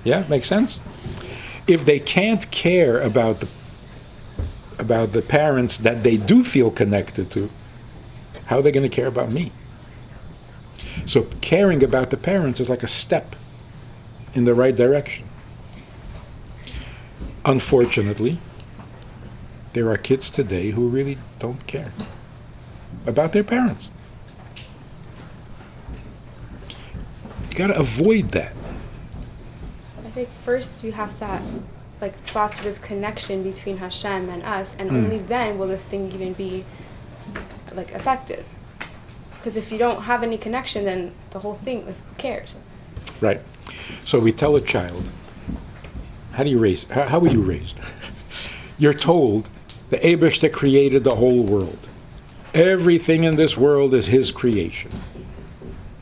Yeah, makes sense? If they can't care about the parents that they do feel connected to, how are they going to care about me? So caring about the parents is like a step in the right direction. Unfortunately, there are kids today who really don't care about their parents. You got to avoid that. I think first you have to foster this connection between Hashem and us, and only then will this thing even be like effective. Because if you don't have any connection, then the whole thing, who cares? Right. So we tell a child, how were you raised? You're told the Eibishter created the whole world. Everything in this world is his creation.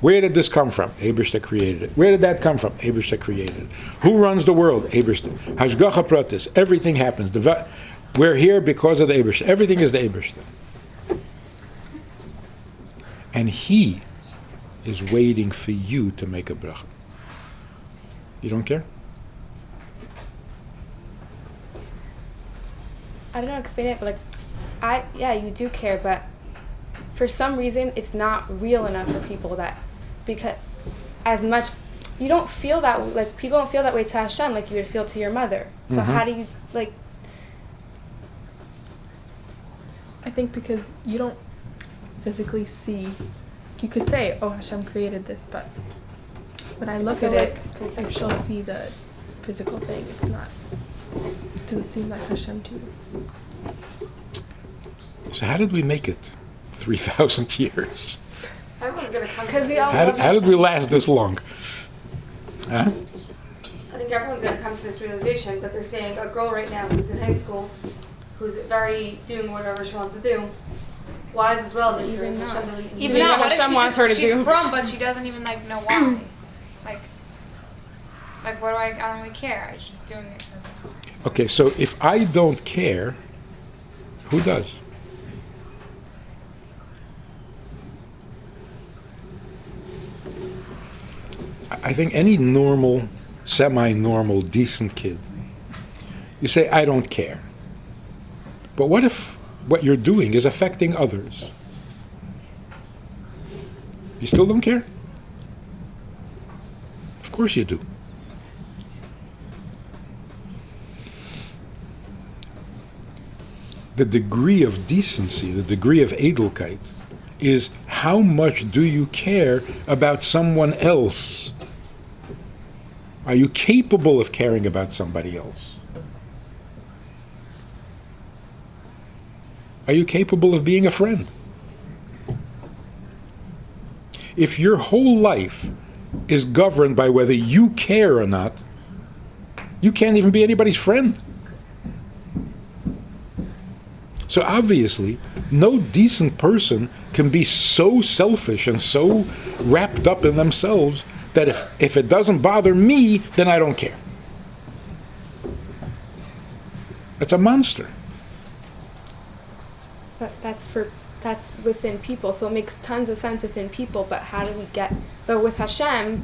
Where did this come from? Eibishter created it. Where did that come from? Eibishter created it. Who runs the world? Eibishter. Hashgacha pratis. Everything happens. We're here because of the Eibishter. Everything is the Eibishter. And he is waiting for you to make a bracha. You don't care? I don't know how to explain it, but you do care, but for some reason it's not real enough for people because as much you don't feel that, like, people don't feel that way to Hashem like you would feel to your mother. So how do you, like... I think because you don't physically see, you could say, oh, Hashem created this, but when I look So, at it, like, I still see the physical thing. It doesn't seem like Hashem to you. So how did we make it 3,000 years? everyone's gonna come. Because to we this all How love did we last this long? Huh? I think everyone's gonna come to this realization, but they're saying a girl right now who's in high school, who's very doing whatever she wants to do. Why is this relevant to her? Even Hashem not. doesn't even Even Yeah, now, what if Hashem wants her to she's do. from, but she doesn't even know why? like what do I don't really care. I'm just doing it because it's. Okay, so if I don't care, who does? I think any normal, semi-normal, decent kid, you say, I don't care. But what if what you're doing is affecting others? You still don't care? Of course you do. the degree of decency, the degree of edelkeit, is how much do you care about someone else? Are you capable of caring about somebody else? Are you capable of being a friend? If your whole life is governed by whether you care or not, you can't even be anybody's friend. So obviously, no decent person can be so selfish and so wrapped up in themselves that if it doesn't bother me, then I don't care. That's a monster. But that's within people, so it makes tons of sense within people. But how do we get? But with Hashem,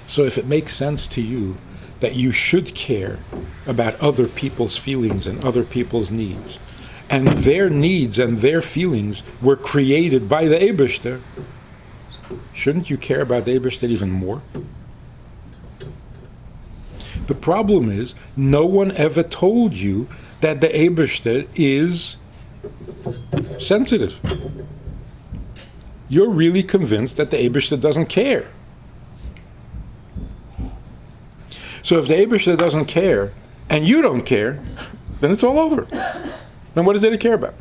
so if it makes sense to you that you should care about other people's feelings and other people's needs, and their needs and their feelings were created by the Eibishter, shouldn't you care about the Eibishter even more? The problem is, no one ever told you that the Eibishter is sensitive. You're really convinced that the Eibishter doesn't care. So if the Eibishter doesn't care, and you don't care, then it's all over. Then what is there to care about?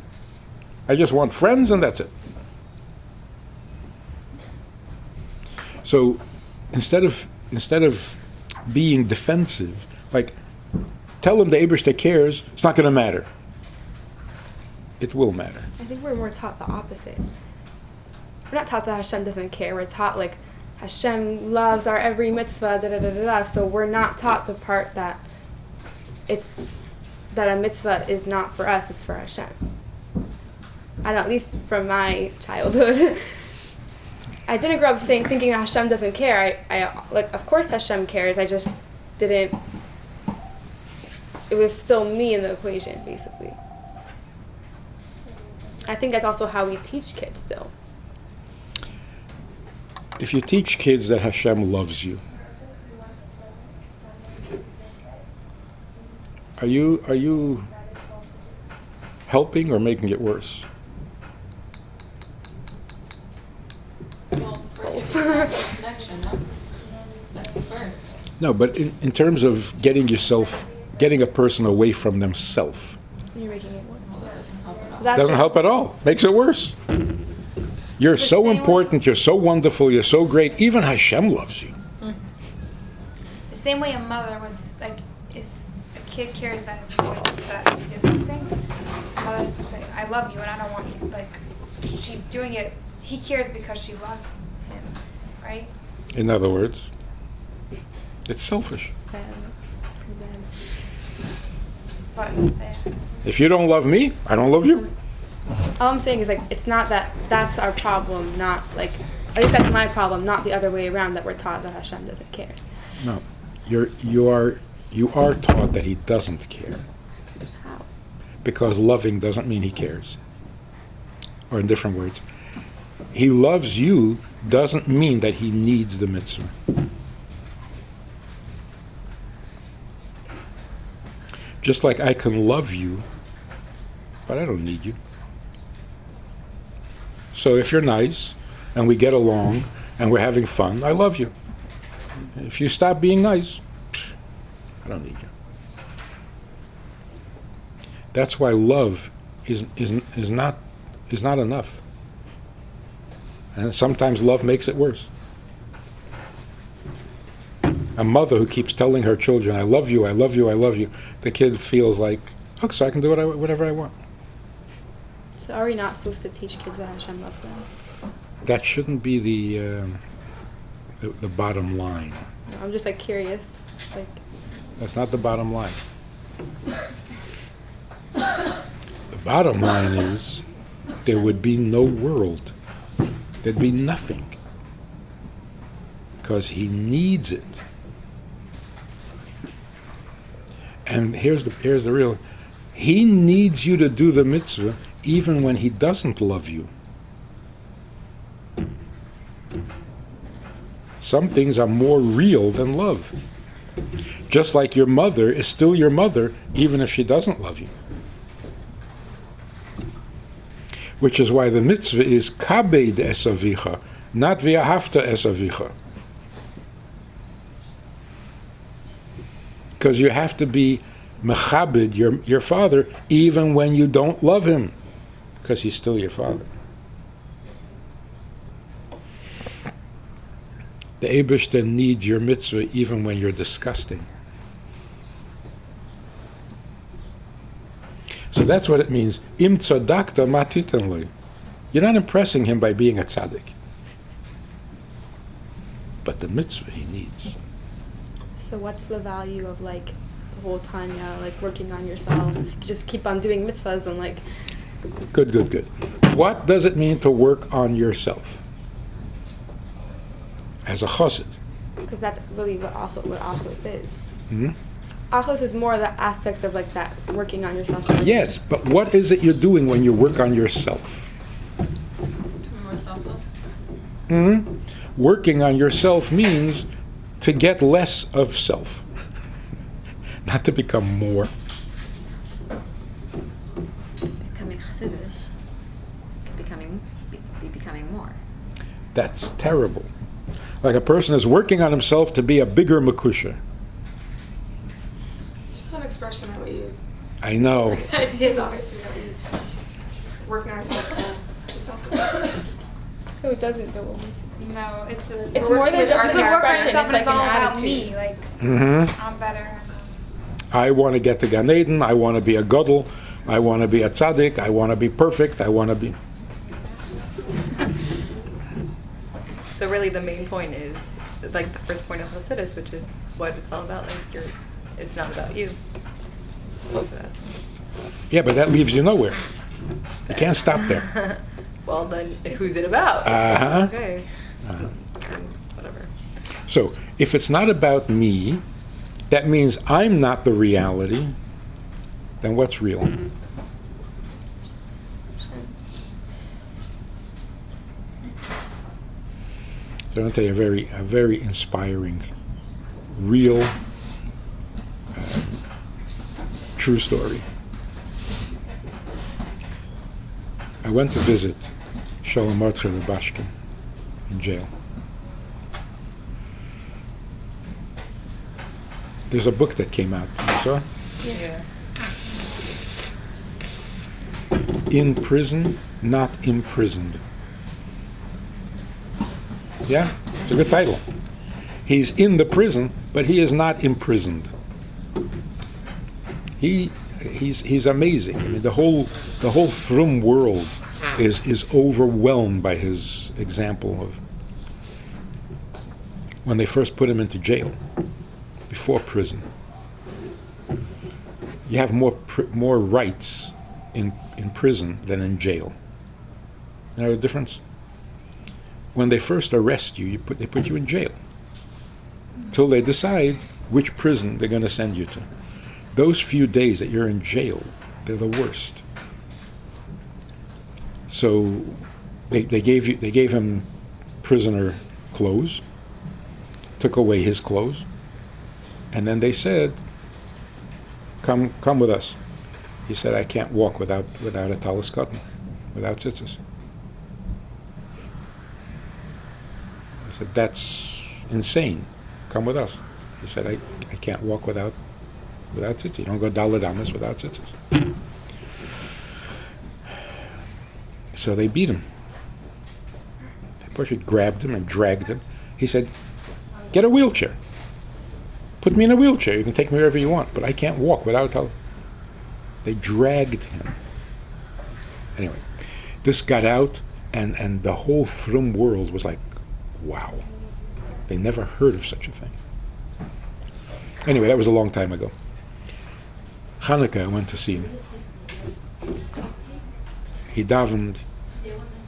I just want friends and that's it. So instead of being defensive, like, tell him the Eibishter cares, it's not going to matter. It will matter. I think we're more taught the opposite. We're not taught that Hashem doesn't care. We're taught like Hashem loves our every mitzvah, da da da da da. So we're not taught the part that that a mitzvah is not for us, it's for Hashem. I don't, at least from my childhood. I didn't grow up thinking that Hashem doesn't care. I like, of course Hashem cares. I just didn't. It was still me in the equation, basically. I think that's also how we teach kids still. If you teach kids that Hashem loves you, are you helping or making it worse? Well, first you have to establish a connection, no? That's the first. No, but in terms of getting a person away from themselves, You're making it worse. Well, that doesn't help at all. So that's doesn't help at all. Makes it worse. You're The so same important, you're so wonderful, you're so great, even Hashem loves you. The same way a mother would, like, if a kid cares that his mother's upset if he did something, mother's say, I love you and I don't want you, like, she's doing it, he cares because she loves him, right? In other words, it's selfish. Bad. That's But, pretty bad. If you don't love me, I don't love you. All I'm saying is like it's not that that's our problem, not like I think that's my problem, not the other way around that we're taught that Hashem doesn't care. No, you are taught that he doesn't care, How? because loving doesn't mean he cares. Or in different words, he loves you doesn't mean that he needs the mitzvah. Just like I can love you, but I don't need you. So if you're nice, and we get along, and we're having fun, I love you. If you stop being nice, I don't need you. That's why love is not enough. And sometimes love makes it worse. A mother who keeps telling her children, I love you, I love you, I love you, the kid feels like, oh, so I can do whatever I want. So are we not supposed to teach kids that Hashem loves them? That shouldn't be the bottom line. No, I'm just like curious. Like That's not the bottom line. The bottom line is there would be no world. There'd be nothing. Because he needs it. And here's the real. He needs you to do the mitzvah even when he doesn't love you. Some things are more real than love. Just like your mother is still your mother, even if she doesn't love you. Which is why the mitzvah is kabed es avicha, not v'ahavta es avicha. Because you have to be mechabed your father even when you don't love him, because he's still your father. The Eibishter needs your mitzvah even when you're disgusting. So that's what it means. Im tzadakta ma titen lo. You're not impressing him by being a tzaddik. But the mitzvah he needs. So what's the value of like the whole time, like working on yourself? If you just keep on doing mitzvahs and like. Good. What does it mean to work on yourself? As a chassid. Because that's really what achos is. Hmm? Achos is more the aspect of like that working on yourself. Like Yes, but what is it you're doing when you work on yourself? To be more selfless. Hmm? Working on yourself means to get less of self, not to become more. Becoming chassidish, becoming more. That's terrible. Like a person is working on himself to be a bigger makusha. It's just an expression that we use. I know. The idea is obviously that we working on ourselves to be selfless. So it doesn't go always. No, it's It's we're more working than with just our an good work on expression, yourself, and it's it's like all an about attitude. me. Like Mm-hmm. I'm better. I want to get to Gan Eden. I want to be a gadol. I want to be a tzaddik. I want to be perfect. I want to be. So really, the main point is like the first point of Hasidus, which is what it's all about. Like it's not about you. Yeah, but that leaves you nowhere. You can't stop there. Well, then who's it about? Uh-huh. Okay. Uh-huh. Whatever. So if it's not about me, that means I'm not the reality. Then what's real? So I'm going to tell you a very inspiring, real, true story. I went to visit Shalom Mordechai Bashkin in jail. There's a book that came out. You saw? Yeah. In Prison, Not Imprisoned. Yeah? It's a good title. He's in the prison, but he is not imprisoned. He's amazing. I mean, the whole frum world is overwhelmed by his example of when they first put him into jail, before prison. You have more rights in prison than in jail. You know the difference? When they first arrest you, they put you in jail till they decide which prison they're going to send you to. Those few days that you're in jail, they're the worst. So they gave him prisoner clothes, took away his clothes, and then they said, come with us. He said, I can't walk without a talis cotton, without tzitzis. I said, that's insane. Come with us. He said, I can't walk without tzitzis. You don't go daled amas without tzitzis. So they beat him. They pushed, grabbed him and dragged him. He said, get a wheelchair. Put me in a wheelchair. You can take me wherever you want, but I can't walk without a... They dragged him. Anyway, this got out, and the whole frum world was like, wow. They never heard of such a thing. Anyway, that was a long time ago. Hanukkah, I went to see him. He davened.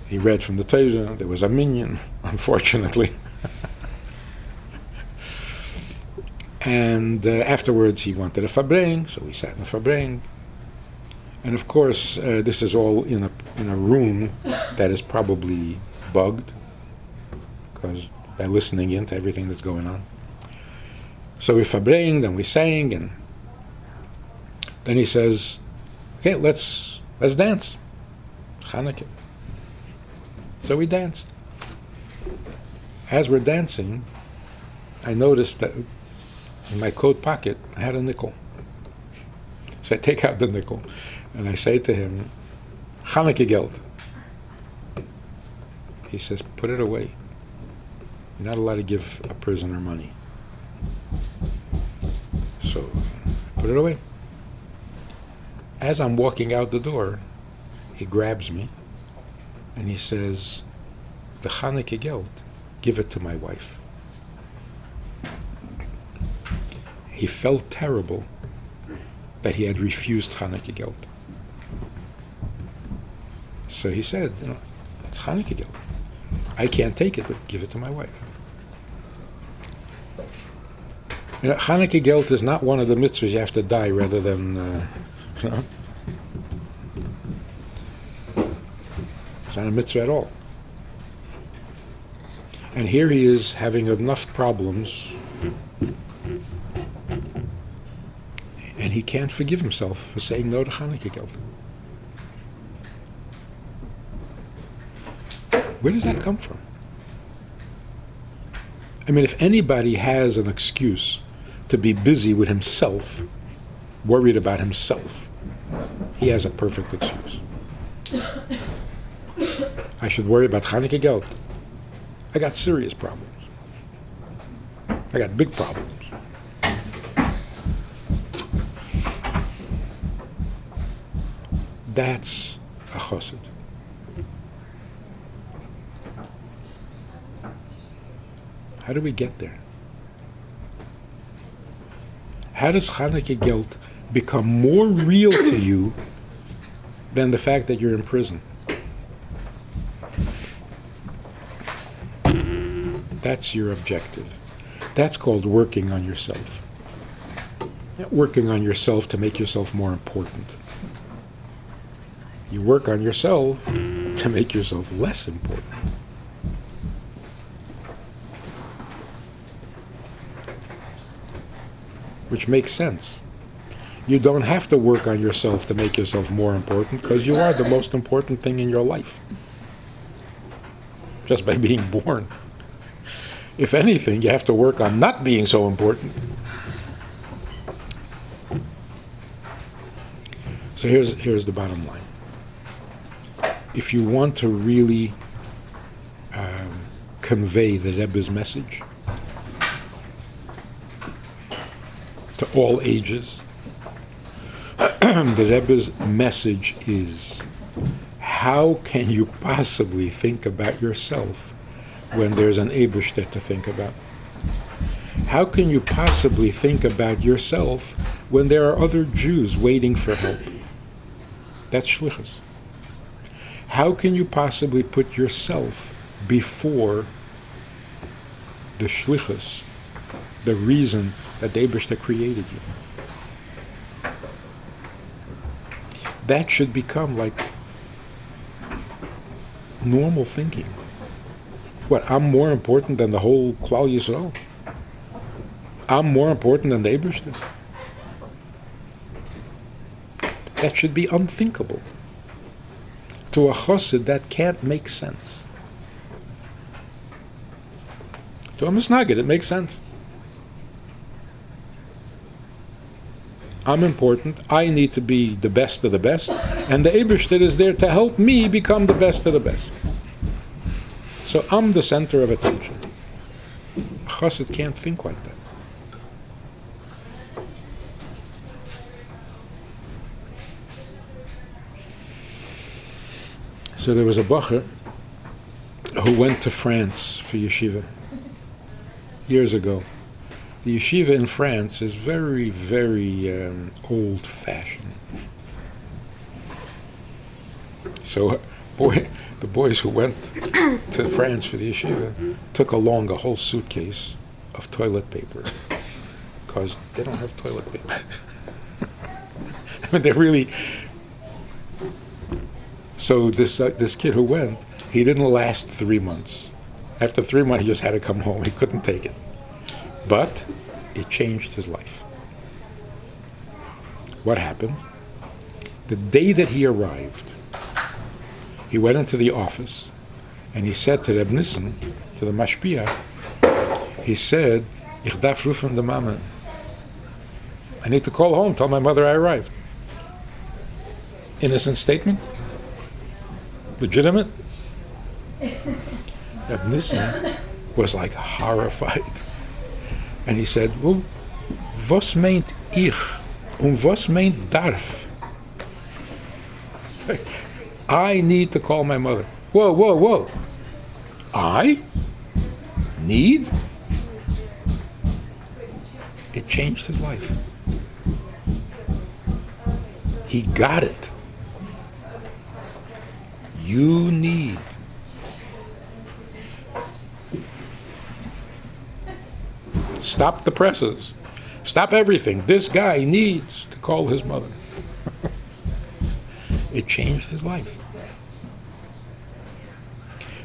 He read from the Torah. There was a minyan, unfortunately. And afterwards he wanted a fabring, so we sat in the fabring. And of course, this is all in a room that is probably bugged, because they're listening in to everything that's going on. So we verbringed and we sang, and then he says, okay, let's dance. Chanukah. So we danced. As we're dancing, I noticed that in my coat pocket I had a nickel. So I take out the nickel and I say to him, Chanukah geld. He says, put it away. You're not allowed to give a prisoner money. So put it away. As I'm walking out the door, he grabs me and he says, the Chanukah geld, give it to my wife. He felt terrible that he had refused Chanukah geld. So he said, it's Chanukah geld. I can't take it, but give it to my wife. Chanukah geld is not one of the mitzvahs you have to die rather than, It's not a mitzvah at all. And here he is having enough problems, and he can't forgive himself for saying no to Chanukah geld. Where does that come from? I mean, if anybody has an excuse to be busy with himself, worried about himself, he has a perfect excuse. I should worry about Chanukah geld. I got serious problems. I got big problems. That's a chassid. How do we get there? How does Chanukah geld become more real to you than the fact that you're in prison? That's your objective. That's called working on yourself. Not working on yourself to make yourself more important. You work on yourself to make yourself less important. Which makes sense. You don't have to work on yourself to make yourself more important, because you are the most important thing in your life. Just by being born. If anything, you have to work on not being so important. So here's the bottom line. If you want to really convey the Rebbe's message to all ages, the Rebbe's message is, how can you possibly think about yourself when there's an Eibishter to think about? How can you possibly think about yourself when there are other Jews waiting for help? That's shlichus. How can you possibly put yourself before the shlichus, the reason that the Eibishter created you? That should become like normal thinking. What, I'm more important than the whole Klal Yisrael? I'm more important than the Eibishter? That should be unthinkable. To a chassid, that can't make sense. To a misnagid, it makes sense. I'm important, I need to be the best of the best, and the Eibishter is there to help me become the best of the best. So I'm the center of attention. A chassid can't think like that. So there was a bacher who went to France for yeshiva years ago. The yeshiva in France is very, very old-fashioned. So the boys who went to France for the yeshiva took along a whole suitcase of toilet paper, because they don't have toilet paper. I mean, they're really... So this kid who went, he didn't last 3 months. After 3 months, he just had to come home. He couldn't take it. But It changed his life. What happened? The day that he arrived, he went into the office and he said to Reb Nissen, to the mashpia, he said, Ich darf rufen de Mama. I need to call home, tell my mother I arrived. Innocent statement? Legitimate? Reb Nissen was like horrified. And he said, well, was meint ich was meint darf? I need to call my mother. Whoa, whoa, whoa. I need? It changed his life. He got it. You need. Stop the presses. Stop everything. This guy needs to call his mother. It changed his life.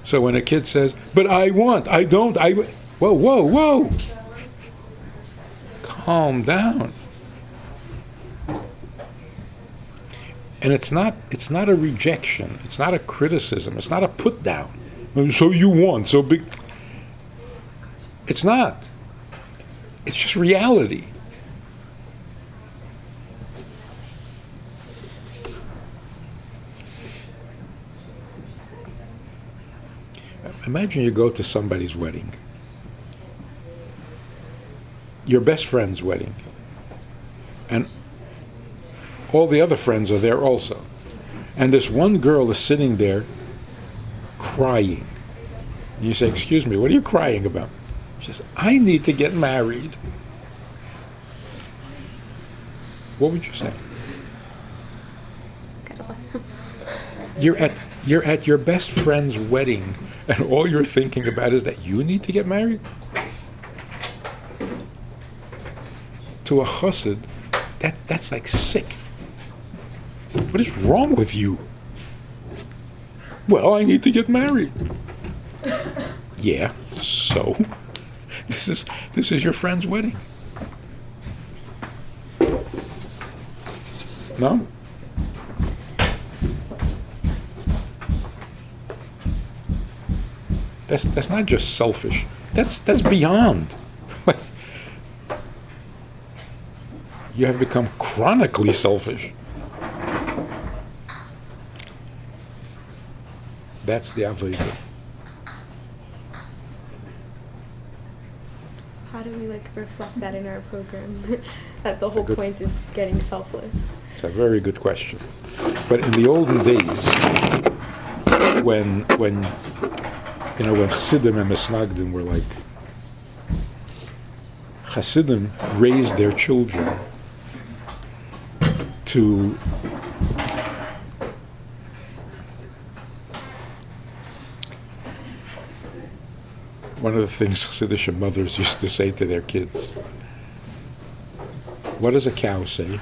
So when a kid says, but I want, I don't, whoa, whoa, whoa. Calm down. And it's not a rejection. It's not a criticism. It's not a put down. So you want, so big. It's not. It's just reality. Imagine you go to somebody's wedding, your best friend's wedding, and all the other friends are there also. And this one girl is sitting there crying. And you say, excuse me, what are you crying about? She says, I need to get married. What would you say? You're at your best friend's wedding, and all you're thinking about is that you need to get married? To a chassid, that's like sick. What is wrong with you? Well, I need to get married. Yeah, so? This is your friend's wedding. No? That's not just selfish. That's beyond. You have become chronically selfish. That's the avodah. How do we reflect that in our program? That the whole point is getting selfless. It's a very good question. But in the olden days, when Chassidim and Mesnagdim were like, Chassidim raised their children to one of the things Chassidish mothers used to say to their kids, what does a cow say?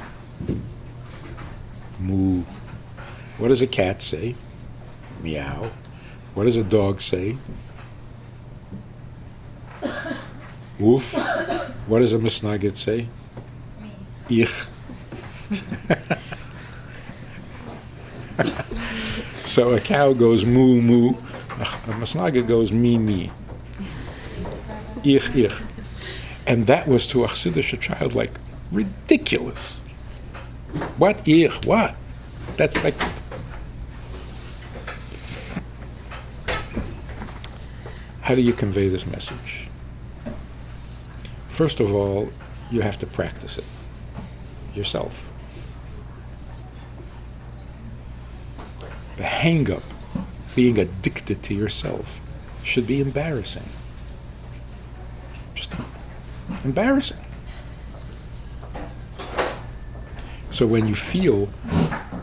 Moo. What does a cat say? Meow. What does a dog say? Woof. What does a misnagid say? Ich. So a cow goes moo moo, a misnagid goes me me. Ich. And that was to a Chassidish child like ridiculous. What ich? What? That's like. How do you convey this message? First of all, you have to practice it yourself. The hang-up, being addicted to yourself, should be embarrassing. Just embarrassing. So when you feel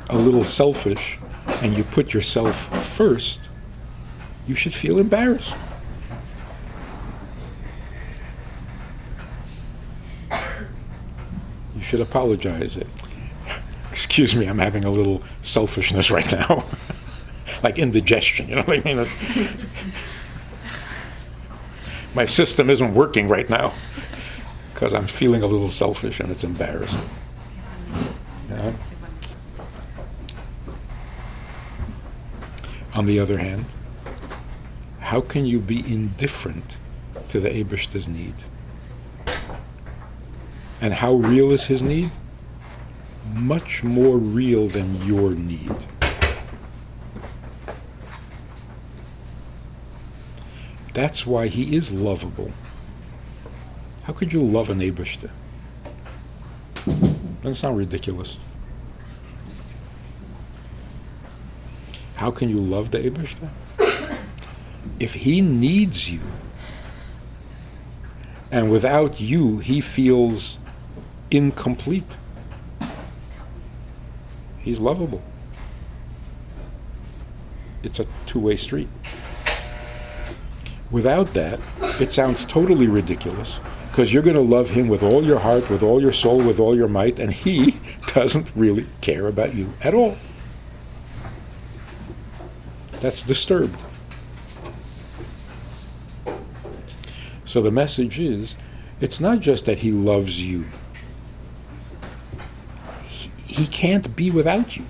a little selfish and you put yourself first, you should feel embarrassed. You should apologize. Excuse me, I'm having a little selfishness right now. Like indigestion, you know what I mean? My system isn't working right now. because I'm feeling a little selfish and it's embarrassing. Yeah. On the other hand, how can you be indifferent to the Eibishter's need? And how real is his need? Much more real than your need. That's why he is lovable. How could you love an Eibishter? Doesn't sound ridiculous. How can you love the Eibishter? If he needs you, and without you he feels incomplete, he's lovable. It's a two-way street. Without that, it sounds totally ridiculous, because you're going to love him with all your heart, with all your soul, with all your might, and he doesn't really care about you at all. That's disturbed. So the message is, it's not just that he loves you. He can't be without you.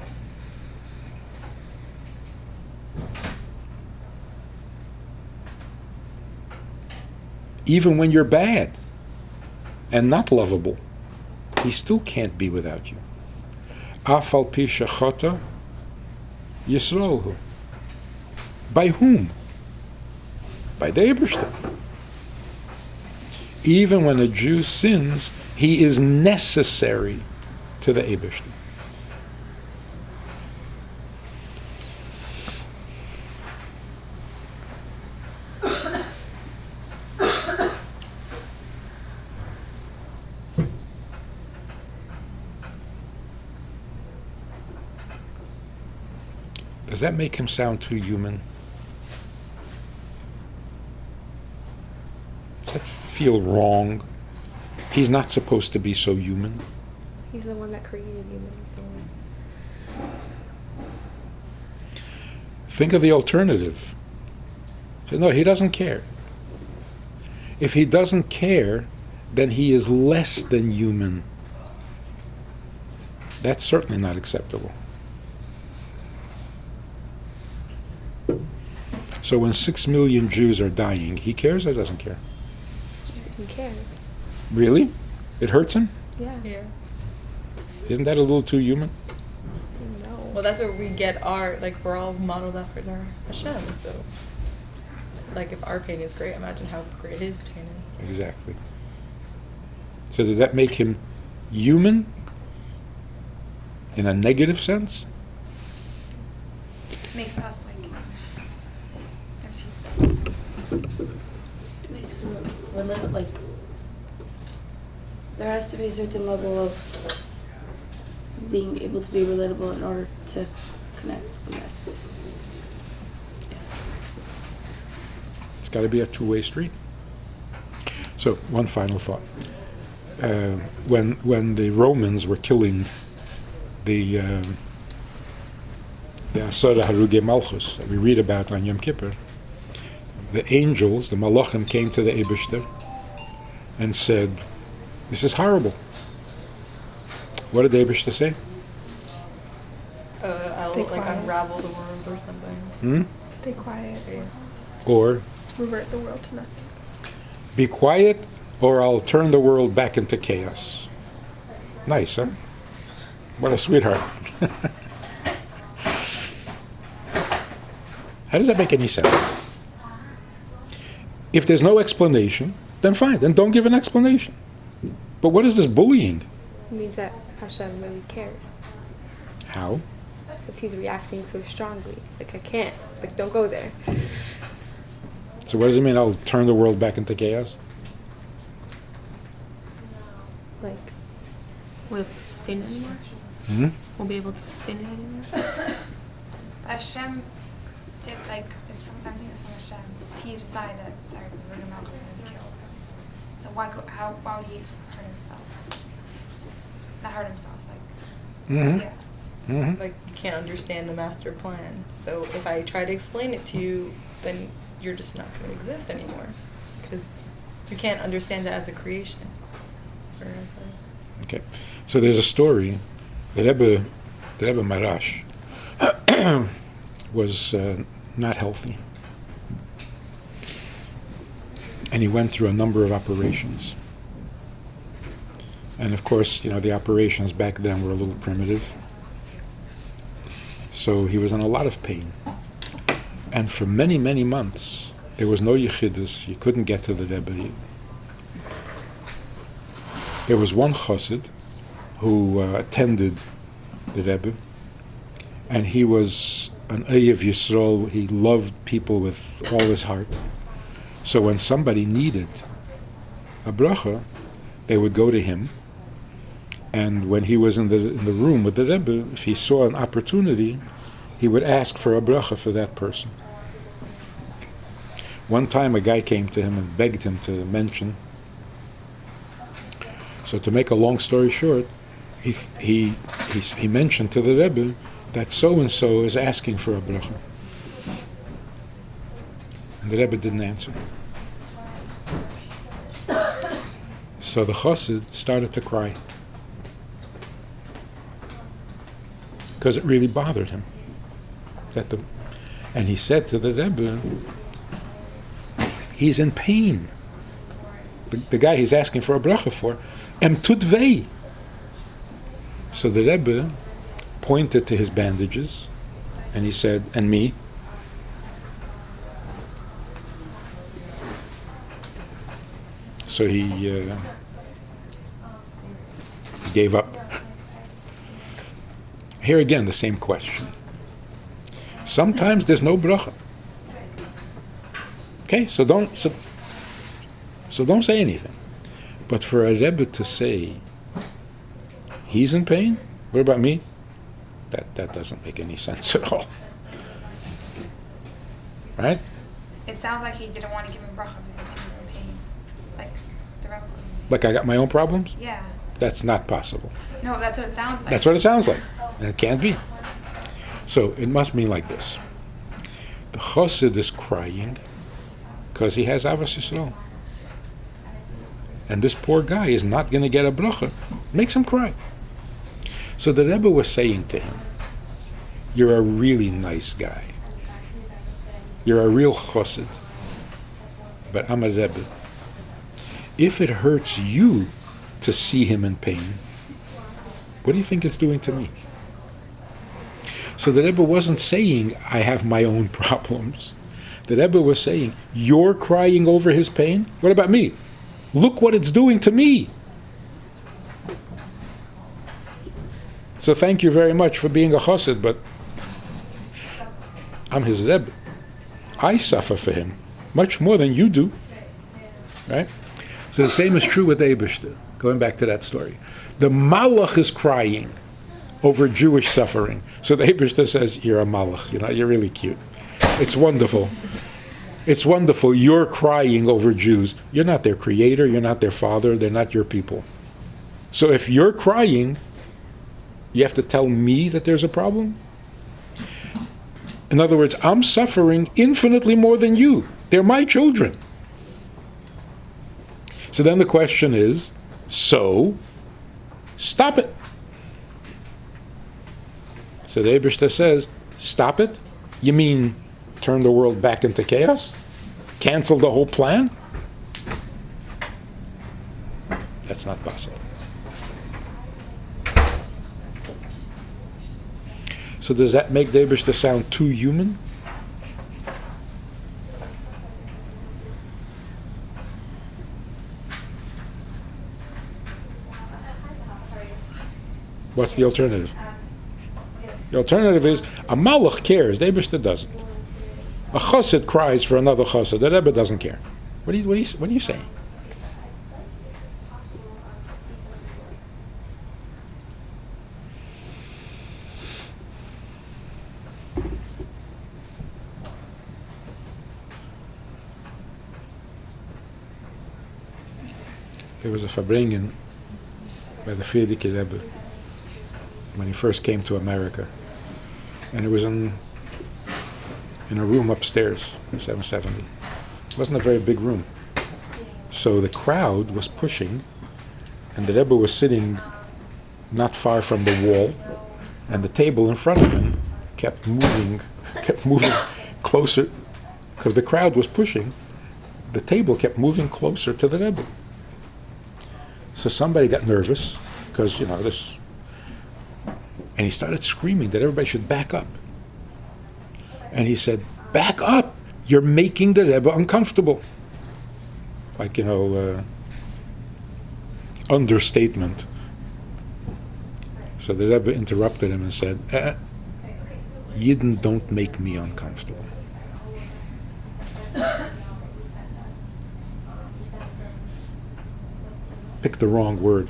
Even when you're bad and not lovable, he still can't be without you. Afal pi shechata yisraelhu. By whom? By the Eibishter. Even when a Jew sins, he is necessary to the Eibishter. Does that make him sound too human? Does that feel wrong? He's not supposed to be so human. He's the one that created humans. So. Think of the alternative. So, no, he doesn't care. If he doesn't care, then he is less than human. That's certainly not acceptable. So when 6 million Jews are dying, he cares or doesn't care? He cares. Really? It hurts him? Yeah. Yeah. Isn't that a little too human? No. Well, that's where we get our, like, we're all modeled after our Hashem, so, like, if our pain is great, imagine how great his pain is. Exactly. So did that make him human in a negative sense? Makes us like him. It makes me like there has to be a certain level of being able to be relatable in order to connect. And that's It's got to be a two-way street. So one final thought. When the Romans were killing the Asara Haruge Malchus that we read about on Yom Kippur, the angels, the Malachim, came to the Eibishter and said, "This is horrible." What did the Eibishter say? I'll, Stay like, quiet. unravel the world or something. Hmm? Stay quiet. Yeah. Or, Revert the world to nothing. be quiet or I'll turn the world back into chaos. Nice, huh? What a sweetheart. How does that make any sense? If there's no explanation, then fine, then don't give an explanation. But what is this bullying? It means that Hashem really cares. How? Because he's reacting so strongly. Like, I can't. Like, don't go there. So what does it mean I'll turn the world back into chaos? Like, won't be able to sustain it anymore. Hmm? Won't be able to sustain it anymore. But Hashem did like it's from everything is from Hashem. He decided that sorry, we were not going to be killed. So why would he hurt himself? Not hurt himself, like Mm-hmm. yeah. Mm-hmm. Like, you can't understand the master plan. So if I try to explain it to you, then you're just not going to exist anymore. Because you can't understand it as a creation. Or is that- Okay, so there's a story. The Rebbe Marash was not healthy, and he went through a number of operations. And of course, the operations back then were a little primitive. So he was in a lot of pain. And for many, many months, there was no yechidus. You couldn't get to the Rebbe. There was one chassid who attended the Rebbe, and he was an Oyev Yisrael. He loved people with all his heart. So when somebody needed a bracha, they would go to him. And when he was in the room with the Rebbe, if he saw an opportunity, he would ask for a bracha for that person. One time a guy came to him and begged him to mention. So to make a long story short, he mentioned to the Rebbe that so-and-so is asking for a bracha. And the Rebbe didn't answer. So the chassid started to cry, because it really bothered him. And he said to the Rebbe, he's in pain. The guy he's asking for a bracha for, tut vei. So the Rebbe pointed to his bandages, and he said, and me? So he gave up. Here again, the same question. Sometimes there's no bracha. Okay, so don't say anything. But for a Rebbe to say he's in pain, what about me? That doesn't make any sense at all. Right? It sounds like he didn't want to give him bracha because he was in pain. Like the Rebbe. Like I got my own problems? Yeah. That's not possible. No, that's what it sounds like. That's what it sounds like. And it can't be. So it must mean like this. The chassid is crying because he has Avos Yisrael. And this poor guy is not going to get a bracha. Makes him cry. So the Rebbe was saying to him, you're a really nice guy. You're a real chassid. But I'm a Rebbe. If it hurts you to see him in pain, what do you think it's doing to me? So the Rebbe wasn't saying, I have my own problems. The Rebbe was saying, you're crying over his pain? What about me? Look what it's doing to me. So thank you very much for being a chassid, but I'm his Rebbe. I suffer for him much more than you do. Right? So the same is true with Eibishter. Going back to that story. The Malach is crying over Jewish suffering. So the Eibishter says, you're a Malach, you're really cute. It's wonderful. It's wonderful. You're crying over Jews. You're not their creator, you're not their father, they're not your people. So if you're crying, you have to tell me that there's a problem? In other words, I'm suffering infinitely more than you. They're my children. So then the question is, so stop it. So the Eibishter says, stop it? You mean turn the world back into chaos? Cancel the whole plan? That's not possible. So does that make the Eibishter sound too human? What's the alternative? The alternative is a malach cares, the Eibishter doesn't. A chassid cries for another chassid, the Rebbe doesn't care. What are you saying? There was a Farbrengen by the Friedrich Rebbe when he first came to America, and it was in a room upstairs in 770. It wasn't a very big room, so the crowd was pushing, And the Rebbe was sitting not far from the wall, and the table in front of him kept moving closer, because the crowd was pushing. The table kept moving closer to the Rebbe. So somebody got nervous, because, this, and he started screaming that everybody should back up. And he said, "Back up! You're making the Rebbe uncomfortable." Like, understatement. So the Rebbe interrupted him and said, "Yidden don't make me uncomfortable." Pick the wrong word.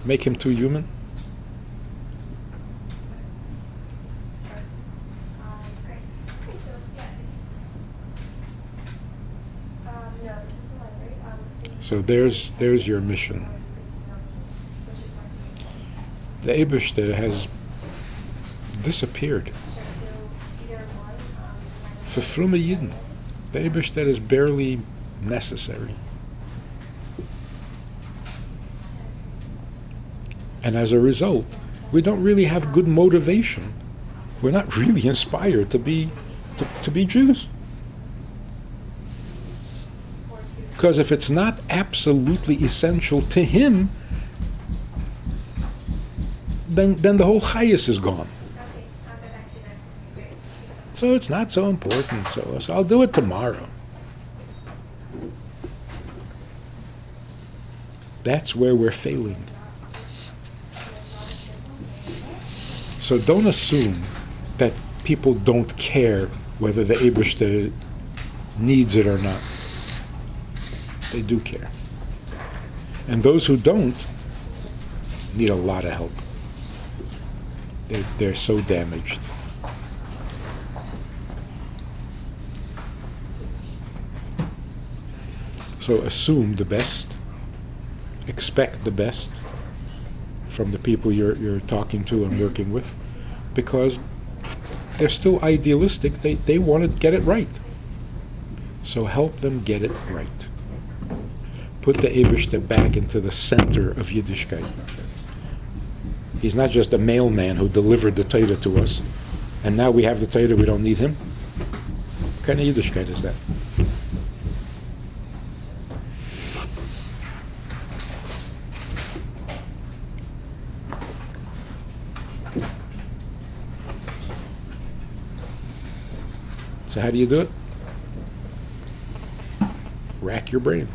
Make him too human? So there's your mission. The Eibishter has disappeared. For Frume Yidden, the Eibishter is barely necessary. And as a result, we don't really have good motivation. We're not really inspired to be Jews. Because if it's not absolutely essential to him, then the whole chayus is gone. So it's not so important. So I'll do it tomorrow. That's where we're failing. So don't assume that people don't care whether the Eibishter needs it or not. They do care. And those who don't need a lot of help. They're so damaged. So assume the best, expect the best from the people you're talking to and working with, because they're still idealistic. They want to get it right. So help them get it right. Put the Eibishter back into the center of Yiddishkeit. He's not just a mailman who delivered the Torah to us, and now we have the Torah, we don't need him. What kind of Yiddishkeit is that? So how do you do it? Rack your brain.